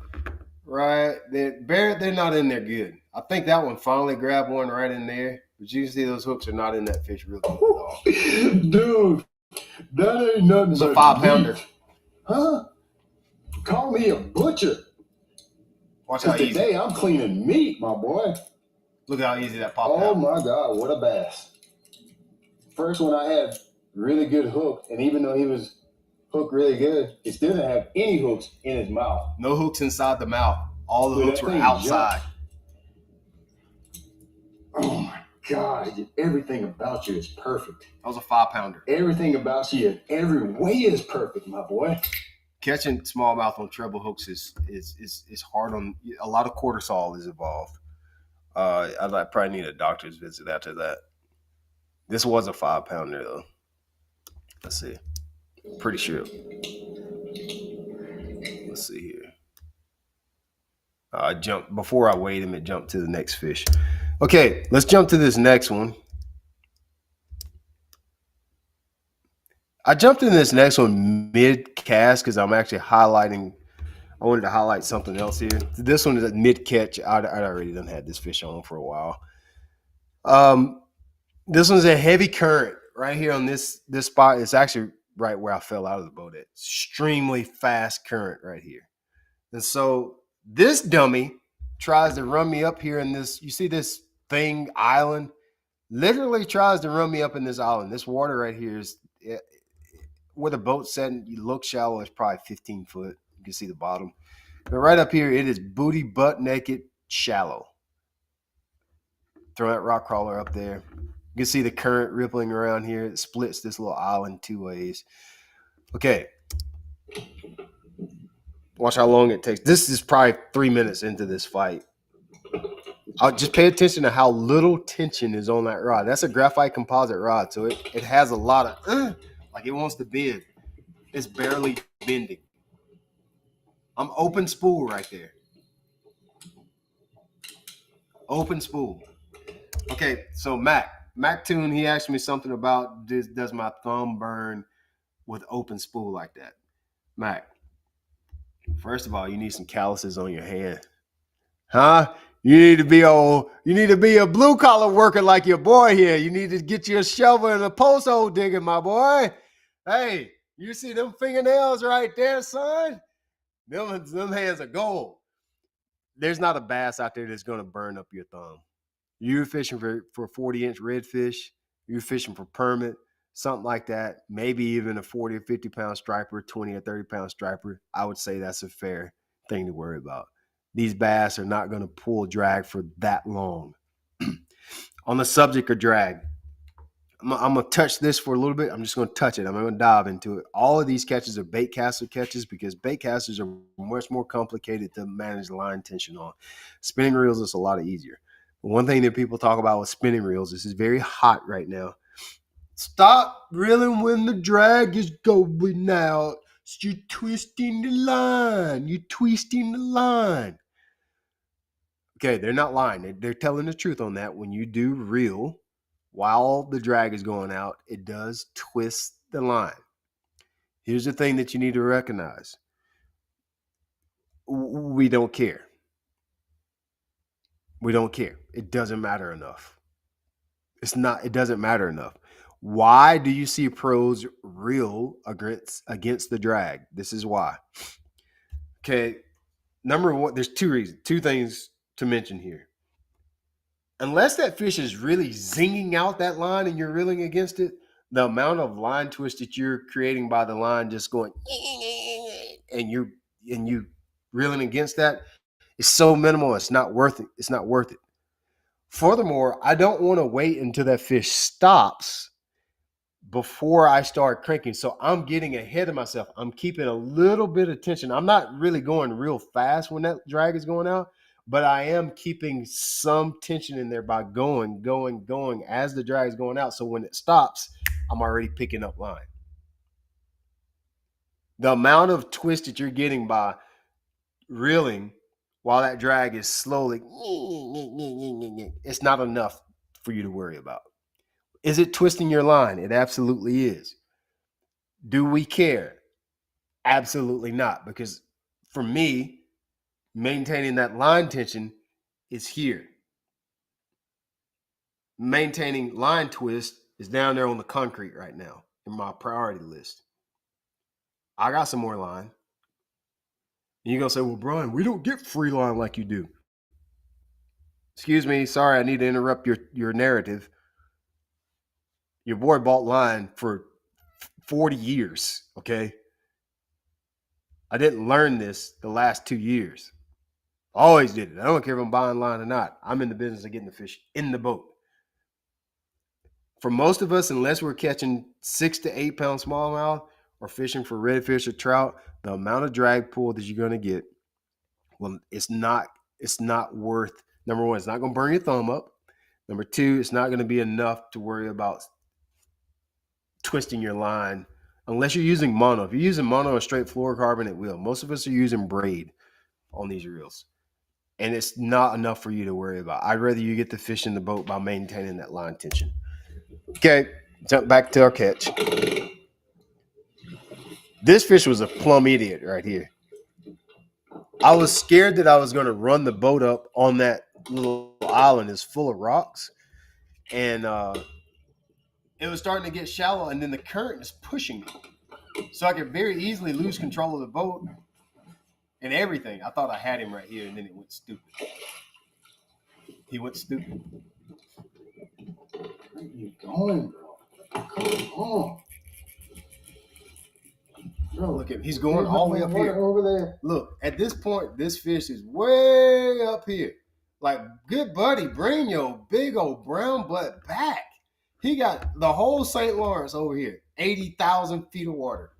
Right, they're not in there good. I think that one finally grabbed one right in there, but you can see those hooks are not in that fish real good at all. Dude, that ain't nothing. It's a 5-pounder. Huh? Call me a butcher. Watch how easy. Today I'm cleaning meat, my boy. Look how easy that popped Oh out. my God, what a bass. First one I had really good hook, and even though he was hooked really good, he still didn't have any hooks in his mouth. No hooks inside the mouth. All the Dude, hooks that were thing outside. Oh my God, everything about you is perfect. That was a 5-pounder. Everything about you, every way is perfect, my boy. Catching smallmouth on treble hooks is hard on a lot of cortisol is involved. I'd probably need a doctor's visit after that. This was a 5-pounder though. Let's see. Pretty sure. Let's see here. Before I weighed him, it jumped to the next fish. Okay, let's jump to this next one. I jumped in this next one mid-cast because I'm actually highlighting. I wanted to highlight something else here. This one is a mid-catch. I'd already done had this fish on for a while. This one's a heavy current right here on this spot. It's actually right where I fell out of the boat. It's extremely fast current right here. And so this dummy tries to run me up here in this. You see this thing island? Literally tries to run me up in this island. This water right here is where the boat's set. You look shallow. It's probably 15 foot. You can see the bottom. But right up here, it is booty butt naked shallow. Throw that rock crawler up there. You can see the current rippling around here. It splits this little island 2 ways. Okay. Watch how long it takes. This is probably 3 minutes into this fight. I'll just pay attention to how little tension is on that rod. That's a graphite composite rod, so it has a lot of like it wants to bend. It's barely bending. I'm open spool right there. Open spool. Okay, so Mac Toon, he asked me something about does my thumb burn with open spool like that? Mac, first of all, you need some calluses on your hand. Huh? You need to be a blue collar worker like your boy here. You need to get you a shovel and a post hole digger, my boy. Hey, you see them fingernails right there, son? Them hands are gold. There's not a bass out there that's going to burn up your thumb. You're fishing for 40-inch redfish. You're fishing for permit, something like that. Maybe even a 40 or 50-pound striper, 20 or 30-pound striper. I would say that's a fair thing to worry about. These bass are not going to pull drag for that long. On the subject of drag, I'm going to touch this for a little bit. I'm just going to touch it. I'm going to dive into it. All of these catches are bait caster catches because bait casters are much more complicated to manage line tension on. Spinning reels is a lot easier. One thing that people talk about with spinning reels, this is very hot right now. Stop reeling when the drag is going out. You're twisting the line. You're twisting the line. Okay, they're not lying. They're telling the truth on that. When you do reel while the drag is going out, it does twist the line. Here's the thing that you need to recognize. We don't care. We don't care. It doesn't matter enough. It doesn't matter enough. Why do you see pros reel against the drag? This is why. Okay, number one, there's two things to mention here. Unless that fish is really zinging out that line and you're reeling against it, the amount of line twist that you're creating by the line just going and you reeling against that, it's so minimal. It's not worth it. It's not worth it. Furthermore, I don't want to wait until that fish stops before I start cranking. So I'm getting ahead of myself. I'm keeping a little bit of tension. I'm not really going real fast when that drag is going out, but I am keeping some tension in there by going as the drag is going out. So when it stops, I'm already picking up line. The amount of twist that you're getting by reeling while that drag is slowly, it's not enough for you to worry about. Is it twisting your line? It absolutely is. Do we care? Absolutely not. Because for me, maintaining that line tension is here. Maintaining line twist is down there on the concrete right now in my priority list. I got some more line. And you're going to say, well, Brian, we don't get free line like you do. Excuse me. Sorry, I need to interrupt your narrative. Your boy bought line for 40 years, okay? I didn't learn this the last 2 years. I always did it. I don't care if I'm buying line or not. I'm in the business of getting the fish in the boat. For most of us, unless we're catching 6 to 8 pound smallmouth or fishing for redfish or trout, the amount of drag pull that you're going to get, well, it's not worth. Number one, it's not going to burn your thumb up. Number two, it's not going to be enough to worry about twisting your line unless you're using mono. If you're using mono or straight fluorocarbon, it will. Most of us are using braid on these reels, and it's not enough for you to worry about. I'd rather you get the fish in the boat by maintaining that line tension. Okay, jump back to our catch. This fish was a plumb idiot right here. I was scared that I was going to run the boat up on that little island. It's full of rocks, and it was starting to get shallow, and then the current is pushing me. So I could very easily lose control of the boat and everything. I thought I had him right here, and then it went stupid. He went stupid. Where are you going, bro? Come on. Bro, Look at him. He's going all the way up here. Over there. Look, at this point, this fish is way up here. Like, good buddy, bring your big old brown butt back. He got the whole St. Lawrence over here, 80,000 feet of water.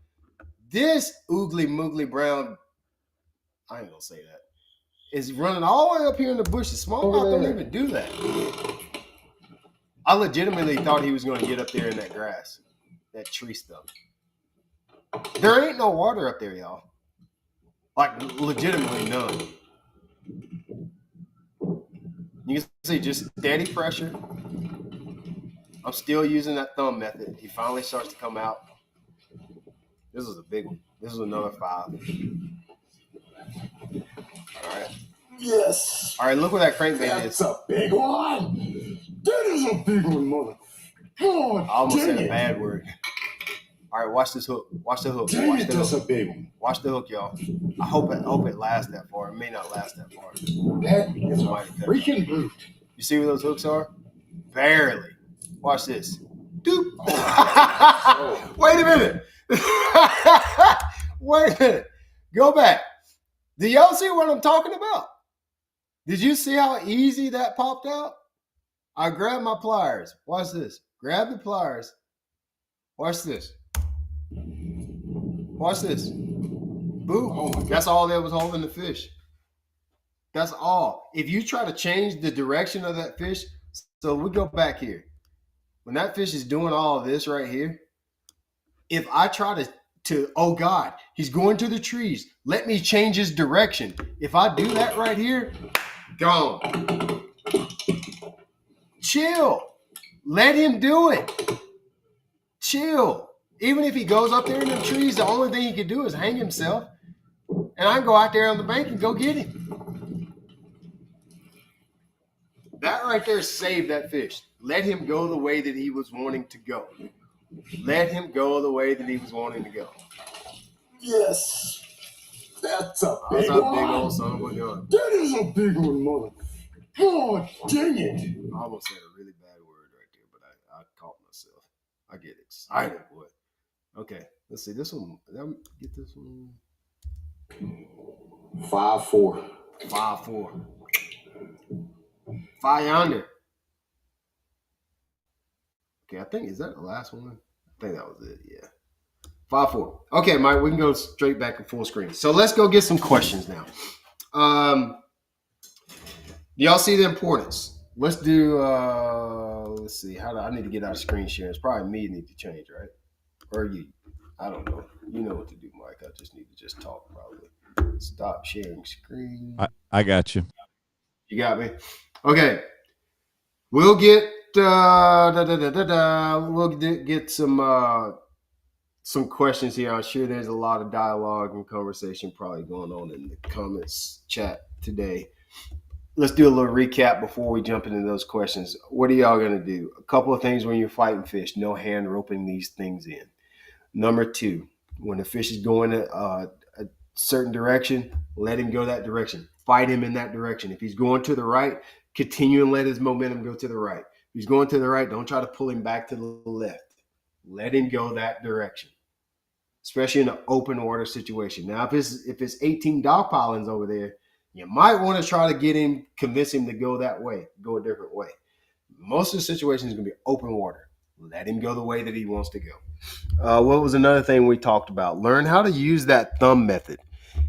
This oogly moogly brown, I ain't gonna say that, is running all the way up here in the bushes. Smallmouth don't even do that. I legitimately thought he was going to get up there in that grass, that tree stuff. There ain't no water up there, y'all. Like, legitimately none. You can see just steady pressure. I'm still using that thumb method. He finally starts to come out. This is a big one. This is another 5. All right. Yes. All right, look where that crankbait is. That's a big one. That is a big one, mother. Oh, I almost said a it. bad word. All right, watch this hook. Watch the hook. Dang Watch it, the that's hook. a big one. Watch the hook, y'all. I hope it lasts that far. It may not last that far. That is a freaking brute. You see where those hooks are? Barely. Watch this. Doop. Wait a minute. Wait a minute. Go back. Do y'all see what I'm talking about? Did you see how easy that popped out? I grabbed my pliers. Watch this. Grab the pliers. Watch this. Watch this. Boom. Oh my God. That's all that was holding the fish. That's all. If you try to change the direction of that fish, so we go back here. When that fish is doing all of this right here, if I try to oh God, he's going to the trees. Let me change his direction. If I do that right here, gone. Chill. Let him do it. Chill. Even if he goes up there in the trees, the only thing he can do is hang himself. And I can go out there on the bank and go get him. That right there saved that fish. Let him go the way that he was wanting to go. Let him go the way that he was wanting to go. Yes. That's a That's big a one. big old son of a gun. That is a big one, mother. Oh, dang it. I almost said a really bad word right there, but I caught myself. I get excited, boy. Okay, let's see this one. Get this one. 5-4. 5-4. 5 yonder. Okay, I think, is that the last one? I think that was it, yeah. 5-4. Okay, Mike, we can go straight back to full screen. So let's go get some questions now. Do y'all see the importance? Let's do, let's see. I need to get out of screen sharing. It's probably me need to change, right? Or you. I don't know. You know what to do, Mike. I just need to just talk probably. Stop sharing screen. I got you. You got me? Okay. We'll get we'll get some questions here. I'm sure there's a lot of dialogue and conversation probably going on in the comments chat today. Let's do a little recap before we jump into those questions. What are y'all going to do? A couple of things when you're fighting fish. No hand roping these things in. Number 2, when the fish is going a certain direction, let him go that direction. Fight him in that direction. If he's going to the right, continue and let his momentum go to the right. If he's going to the right, don't try to pull him back to the left. Let him go that direction, especially in an open water situation. Now, if it's 18 dog pilings over there, you might want to try to convince him to go that way, go a different way. Most of the situation is going to be open water. Let him go the way that he wants to go. What was another thing we talked about? Learn how to use that thumb method.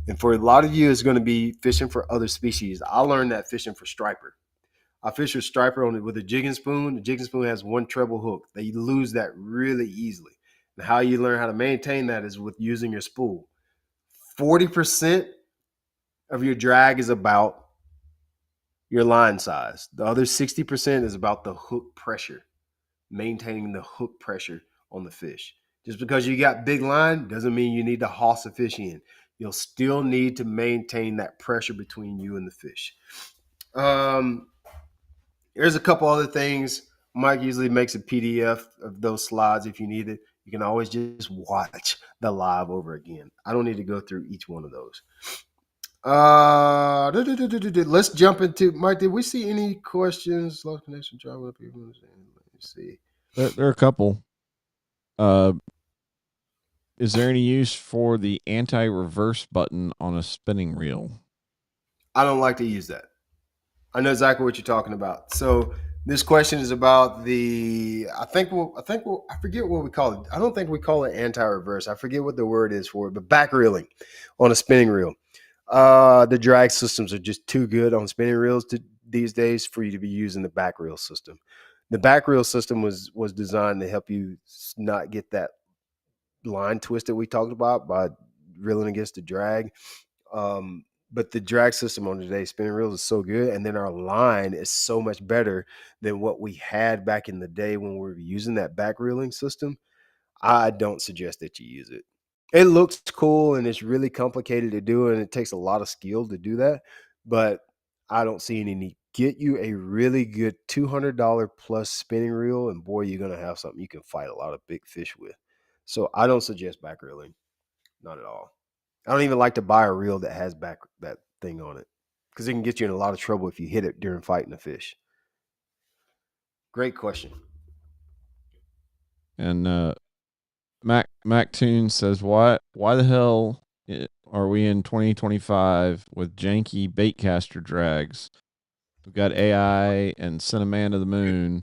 And for a lot of you, it's going to be fishing for other species. I learned that fishing for striper. I fish with striper with a jigging spoon. The jigging spoon has one treble hook. They lose that really easily. And how you learn how to maintain that is with using your spool. 40% of your drag is about your line size. The other 60% is about the hook pressure, maintaining the hook pressure on the fish. Just because you got big line doesn't mean you need to hoss a fish in. You'll still need to maintain that pressure between you and the fish. There's a couple other things. Mike usually makes a PDF of those slides if you need it. You can always just watch the live over again. I don't need to go through each one of those. Let's jump into, Mike, did we see any questions? Lost connection, travel people. Let me see. There are a couple. Is there any use for the anti-reverse button on a spinning reel? I don't like to use that. I know exactly what you're talking about. So this question is about I forget what we call it. I don't think we call it anti-reverse. I forget what the word is for it, but back reeling on a spinning reel. The drag systems are just too good on spinning reels these days for you to be using the back reel system. The back reel system was designed to help you not get that line twist that we talked about by reeling against the drag. But the drag system on today's spinning reels is so good, and then our line is so much better than what we had back in the day when we were using that back reeling system. I don't suggest that you use it. It looks cool and it's really complicated to do, and it takes a lot of skill to do that, but I don't see any need. Get you a really good $200 plus spinning reel, and boy, you're going to have something you can fight a lot of big fish with. So I don't suggest back reeling. Not at all. I don't even like to buy a reel that has that thing on it, because it can get you in a lot of trouble if you hit it during fighting a fish. Great question. And Mac Toon says, why the hell are we in 2025 with janky baitcaster drags? We've got AI and sent a man to the moon,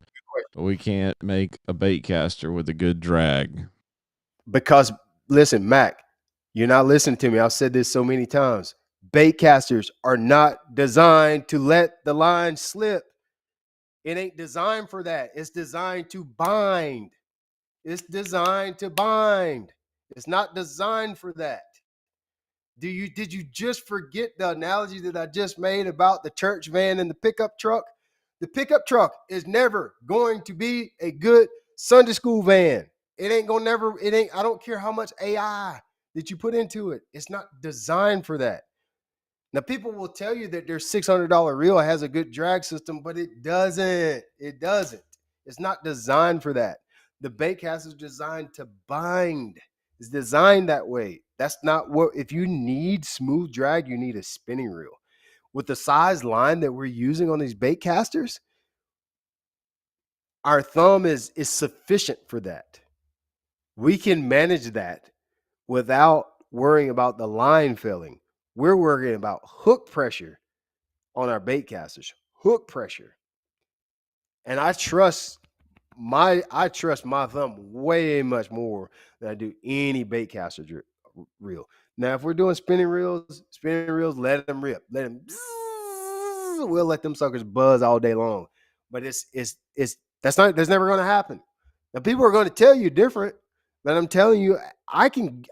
but we can't make a baitcaster with a good drag. Because listen, Mac, you're not listening to me. I've said this so many times. Bait casters are not designed to let the line slip. It ain't designed for that. It's designed to bind. It's designed to bind. It's not designed for that. Did you just forget the analogy that I just made about the church van and the pickup truck? The pickup truck is never going to be a good Sunday school van. I don't care how much AI that you put into it. It's not designed for that. Now, people will tell you that their $600 reel has a good drag system, but it doesn't. It doesn't. It's not designed for that. The baitcaster is designed to bind. It's designed that way. That's not what, if you need smooth drag, you need a spinning reel. With the size line that we're using on these baitcasters, our thumb is sufficient for that. We can manage that without worrying about the line failing. We're worrying about hook pressure on our bait casters. Hook pressure. And I trust my thumb way much more than I do any bait caster reel. Now, if we're doing spinning reels, let them rip. Let them. We'll let them suckers buzz all day long. But that's never going to happen. Now, people are going to tell you different, but I'm telling you, I can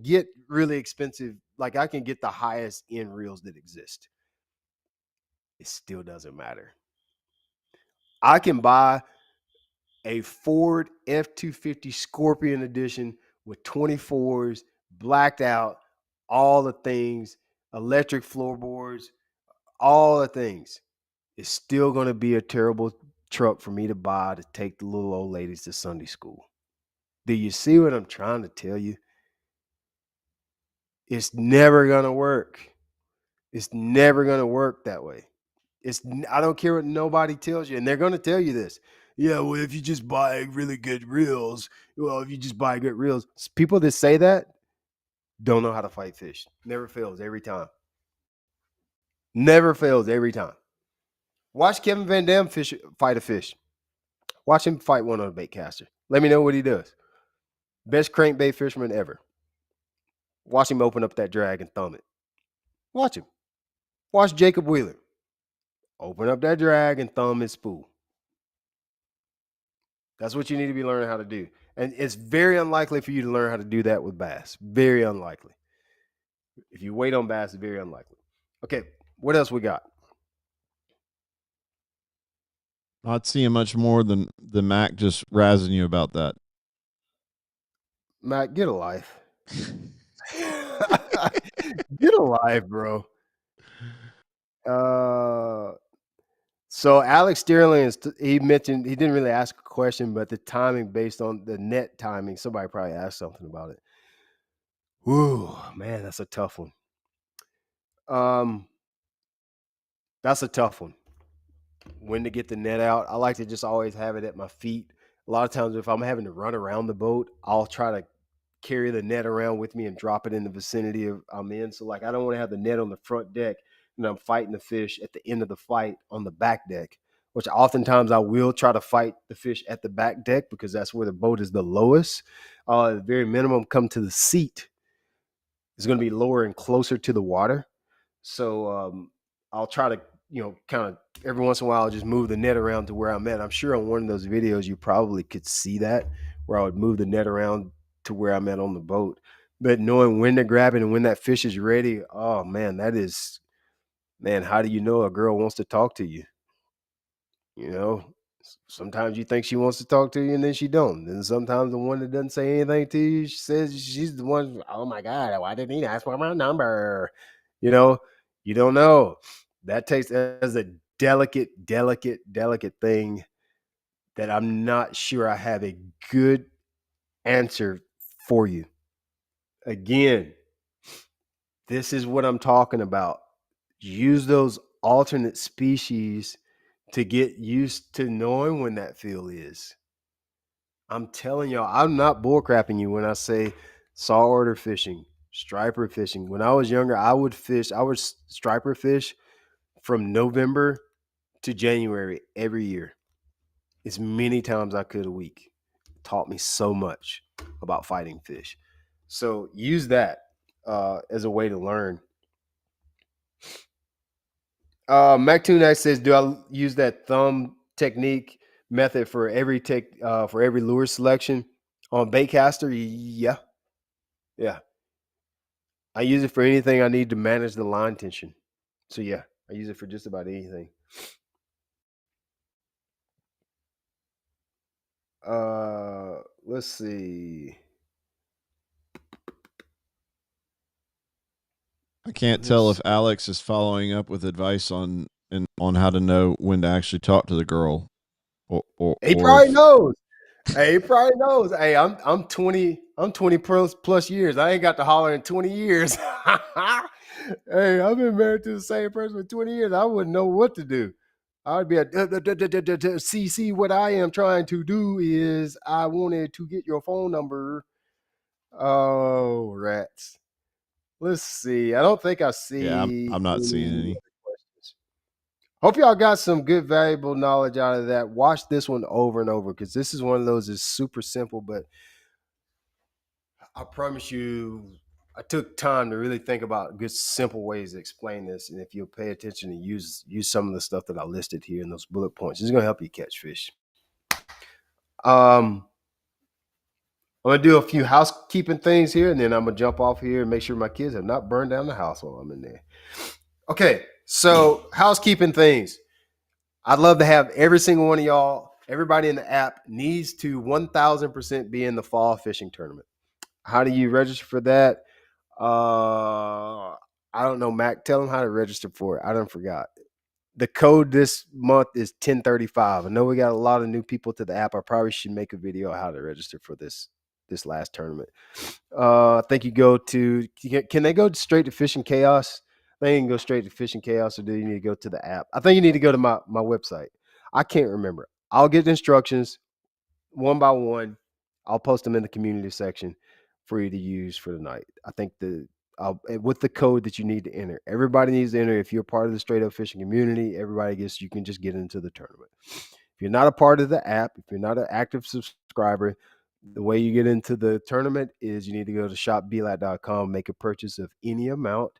get really expensive. Like, I can get the highest end reels that exist. It still doesn't matter. I can buy a Ford F-250 Scorpion edition with 24s, blacked out, all the things, electric floorboards, all the things. It's still going to be a terrible truck for me to buy to take the little old ladies to Sunday school. Do you see what I'm trying to tell you? It's never going to work. It's never going to work that way. I don't care what nobody tells you, and they're going to tell you this. Yeah, well, if you just buy really good reels, people that say that don't know how to fight fish. Never fails every time. Never fails every time. Watch Kevin Van Dam fight a fish. Watch him fight one on a bait caster. Let me know what he does. Best crankbait fisherman ever. Watch him open up that drag and thumb it. Watch him. Watch Jacob Wheeler. Open up that drag and thumb his spool. That's what you need to be learning how to do. And it's very unlikely for you to learn how to do that with bass. Very unlikely. If you wait on bass, it's very unlikely. Okay, what else we got? Not seeing much more than the Mac just razzing you about that. Mac, get a life. Get a life, bro. So Alex Sterling, he mentioned, he didn't really ask a question, but the timing based on the net timing, somebody probably asked something about it. Ooh, man, that's a tough one. That's a tough one. When to get the net out. I like to just always have it at my feet. A lot of times if I'm having to run around the boat, I'll try to carry the net around with me and drop it in the vicinity of I'm in. So like I don't want to have the net on the front deck and I'm fighting the fish at the end of the fight on the back deck, which oftentimes I will try to fight the fish at the back deck because that's where the boat is the lowest. At the very minimum, come to the seat is going to be lower and closer to the water. So I'll try to, kind of every once in a while, I'll just move the net around to where I'm at. I'm sure on one of those videos, you probably could see that where I would move the net around to where I'm at on the boat. But knowing when to grab it and when that fish is ready, oh man, how do you know a girl wants to talk to you? Sometimes you think she wants to talk to you and then she don't. And sometimes the one that doesn't say anything to you, she says she's the one, oh my God, why didn't he ask for my number? You don't know. That takes as a delicate thing that I'm not sure I have a good answer for you. Again, this is what I'm talking about. Use those alternate species to get used to knowing when that feel is. I'm telling y'all, I'm not bullcrapping you when I say saltwater fishing, striper fishing. When I was younger, I would striper fish from November to January every year. As many times I could a week. It taught me so much about fighting fish. So use that as a way to learn. Mac Tunac says, do I use that thumb technique method for every lure selection on baitcaster? Yeah. I use it for anything I need to manage the line tension. So yeah, I use it for just about anything. Let's see. I can't tell if Alex is following up with advice on how to know when to actually talk to the girl, or he probably knows. Hey, he probably knows. Hey, I'm 20 plus years. I ain't got to holler in 20 years. Hey, I've been married to the same person for 20 years. I wouldn't know what to do. I would be see what I am trying to do is I wanted to get your phone number. Oh, rats. Let's see. I don't think I see. Yeah, I'm not seeing any. other questions. Hope y'all got some good, valuable knowledge out of that. Watch this one over and over because this is one of those that's super simple, but I promise you, I took time to really think about good, simple ways to explain this. And if you'll pay attention and use some of the stuff that I listed here in those bullet points, it's going to help you catch fish. I'm going to do a few housekeeping things here, and then I'm going to jump off here and make sure my kids have not burned down the house while I'm in there. Okay, so housekeeping things. I'd love to have every single one of y'all, everybody in the app needs to 1,000% be in the fall fishing tournament. How do you register for that? I don't know, Mac. Tell them how to register for it. I done forgot. The code this month is 1035. I know we got a lot of new people to the app. I probably should make a video on how to register for this last tournament. I think you go to, can they go straight to Fishing Chaos? They can go straight to Fishing Chaos, or do you need to go to the app? I think you need to go to my website. I can't remember. I'll get the instructions one by one. I'll post them in the community section for you to use for the night. I think with the code that you need to enter. Everybody needs to enter. If you're part of the Straight Up Fishing community, you can just get into the tournament. If you're not a part of the app, if you're not an active subscriber, the way you get into the tournament is you need to go to shopblat.com, make a purchase of any amount,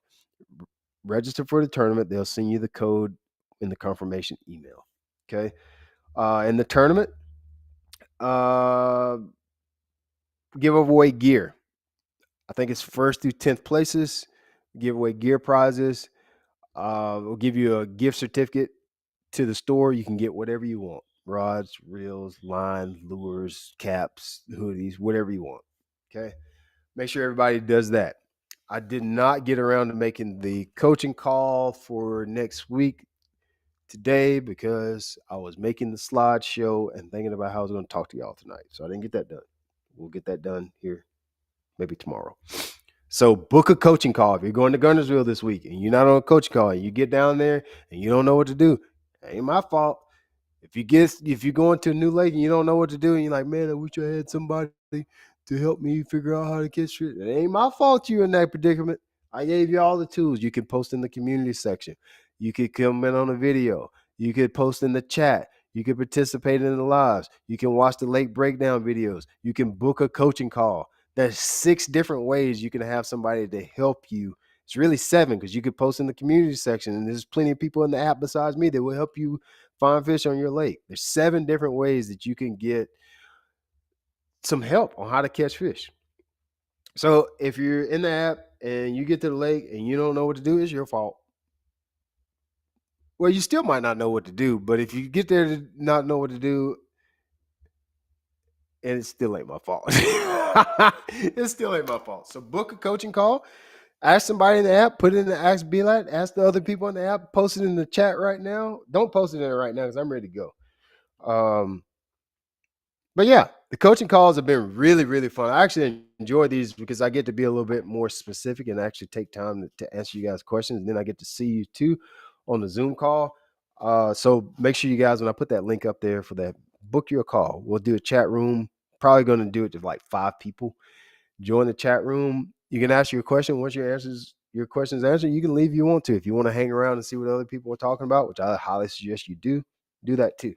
register for the tournament. They'll send you the code in the confirmation email. Okay. In the tournament, give away gear. I think it's 1st through 10th places. Give away gear prizes. We'll give you a gift certificate to the store. You can get whatever you want. Rods, reels, line, lures, caps, hoodies, whatever you want. Okay. Make sure everybody does that. I did not get around to making the coaching call for next week today because I was making the slideshow and thinking about how I was going to talk to y'all tonight. So I didn't get that done. We'll get that done here maybe tomorrow. So book a coaching call. If you're going to Guntersville this week and you're not on a coaching call and you get down there and you don't know what to do, it ain't my fault. If you go into a new lake and you don't know what to do and you're like, man, I wish I had somebody to help me figure out how to catch fish. It ain't my fault you're in that predicament. I gave you all the tools. You can post in the community section. You could comment on a video. You could post in the chat. You can participate in the lives. You can watch the lake breakdown videos. You can book a coaching call. There's 6 different ways you can have somebody to help you. It's really 7 because you could post in the community section, and there's plenty of people in the app besides me that will help you find fish on your lake. There's 7 different ways that you can get some help on how to catch fish. So if you're in the app and you get to the lake and you don't know what to do, it's your fault. Well, you still might not know what to do, but if you get there to not know what to do, and it still ain't my fault. It still ain't my fault. So book a coaching call. Ask somebody in the app. Put it in the Ask BLAT. Ask the other people in the app. Post it in the chat right now. Don't post it in there right now because I'm ready to go. But yeah, the coaching calls have been really, really fun. I actually enjoy these because I get to be a little bit more specific and actually take time to answer you guys' questions. And then I get to see you too on the Zoom call. So make sure you guys, when I put that link up there for that, book your call. We'll do a chat room. Probably going to do it to like 5 people. Join the chat room. You can ask your question. Once your question's answered, you can leave if you want to. If you want to hang around and see what other people are talking about, which I highly suggest you do that too.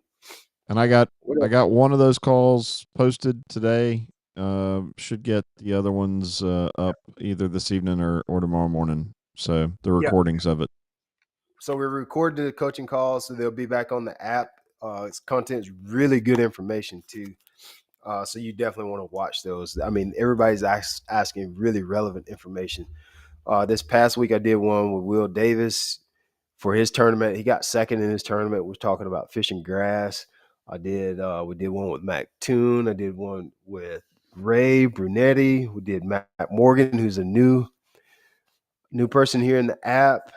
And I got one of those calls posted today. Should get the other ones up either this evening or tomorrow morning. So the recordings of it. So we recorded the coaching calls, so they'll be back on the app. Its content is really good information too. So you definitely want to watch those. I mean, everybody's asking really relevant information. This past week, I did one with Will Davis for his tournament. He got second in his tournament. We're talking about fishing grass. We did one with Mac Toon. I did one with Ray Brunetti. We did Matt Morgan, who's a new person here in the app.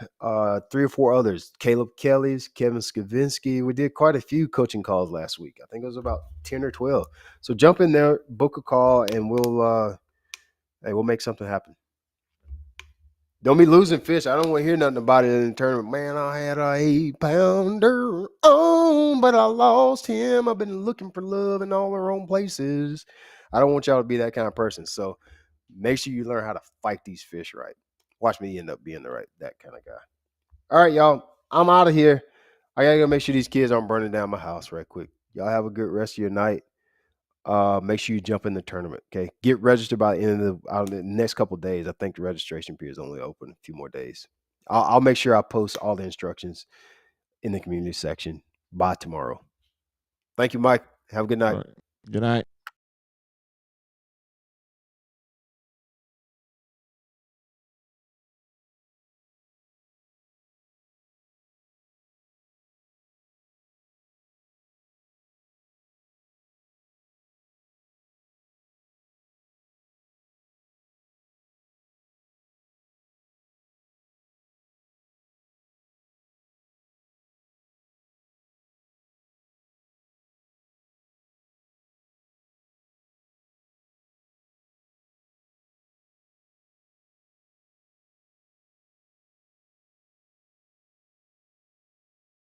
3 or 4 others. Caleb Kelly's, Kevin Skavinsky. We did quite a few coaching calls last week. I think it was about 10 or 12. So jump in there, book a call, and we'll make something happen. Don't be losing fish. I don't want to hear nothing about it in the tournament. Man, I had a 8-pounder on, but I lost him. I've been looking for love in all the wrong places. I don't want y'all to be that kind of person. So make sure you learn how to fight these fish right. Watch me end up being that kind of guy. All right, y'all. I'm out of here. I gotta go make sure these kids aren't burning down my house right quick. Y'all have a good rest of your night. Make sure you jump in the tournament. Okay, get registered by the end of the next couple of days. I think the registration period is only open a few more days. I'll make sure I post all the instructions in the community section by tomorrow. Thank you, Mike. Have a good night. All right. Good night.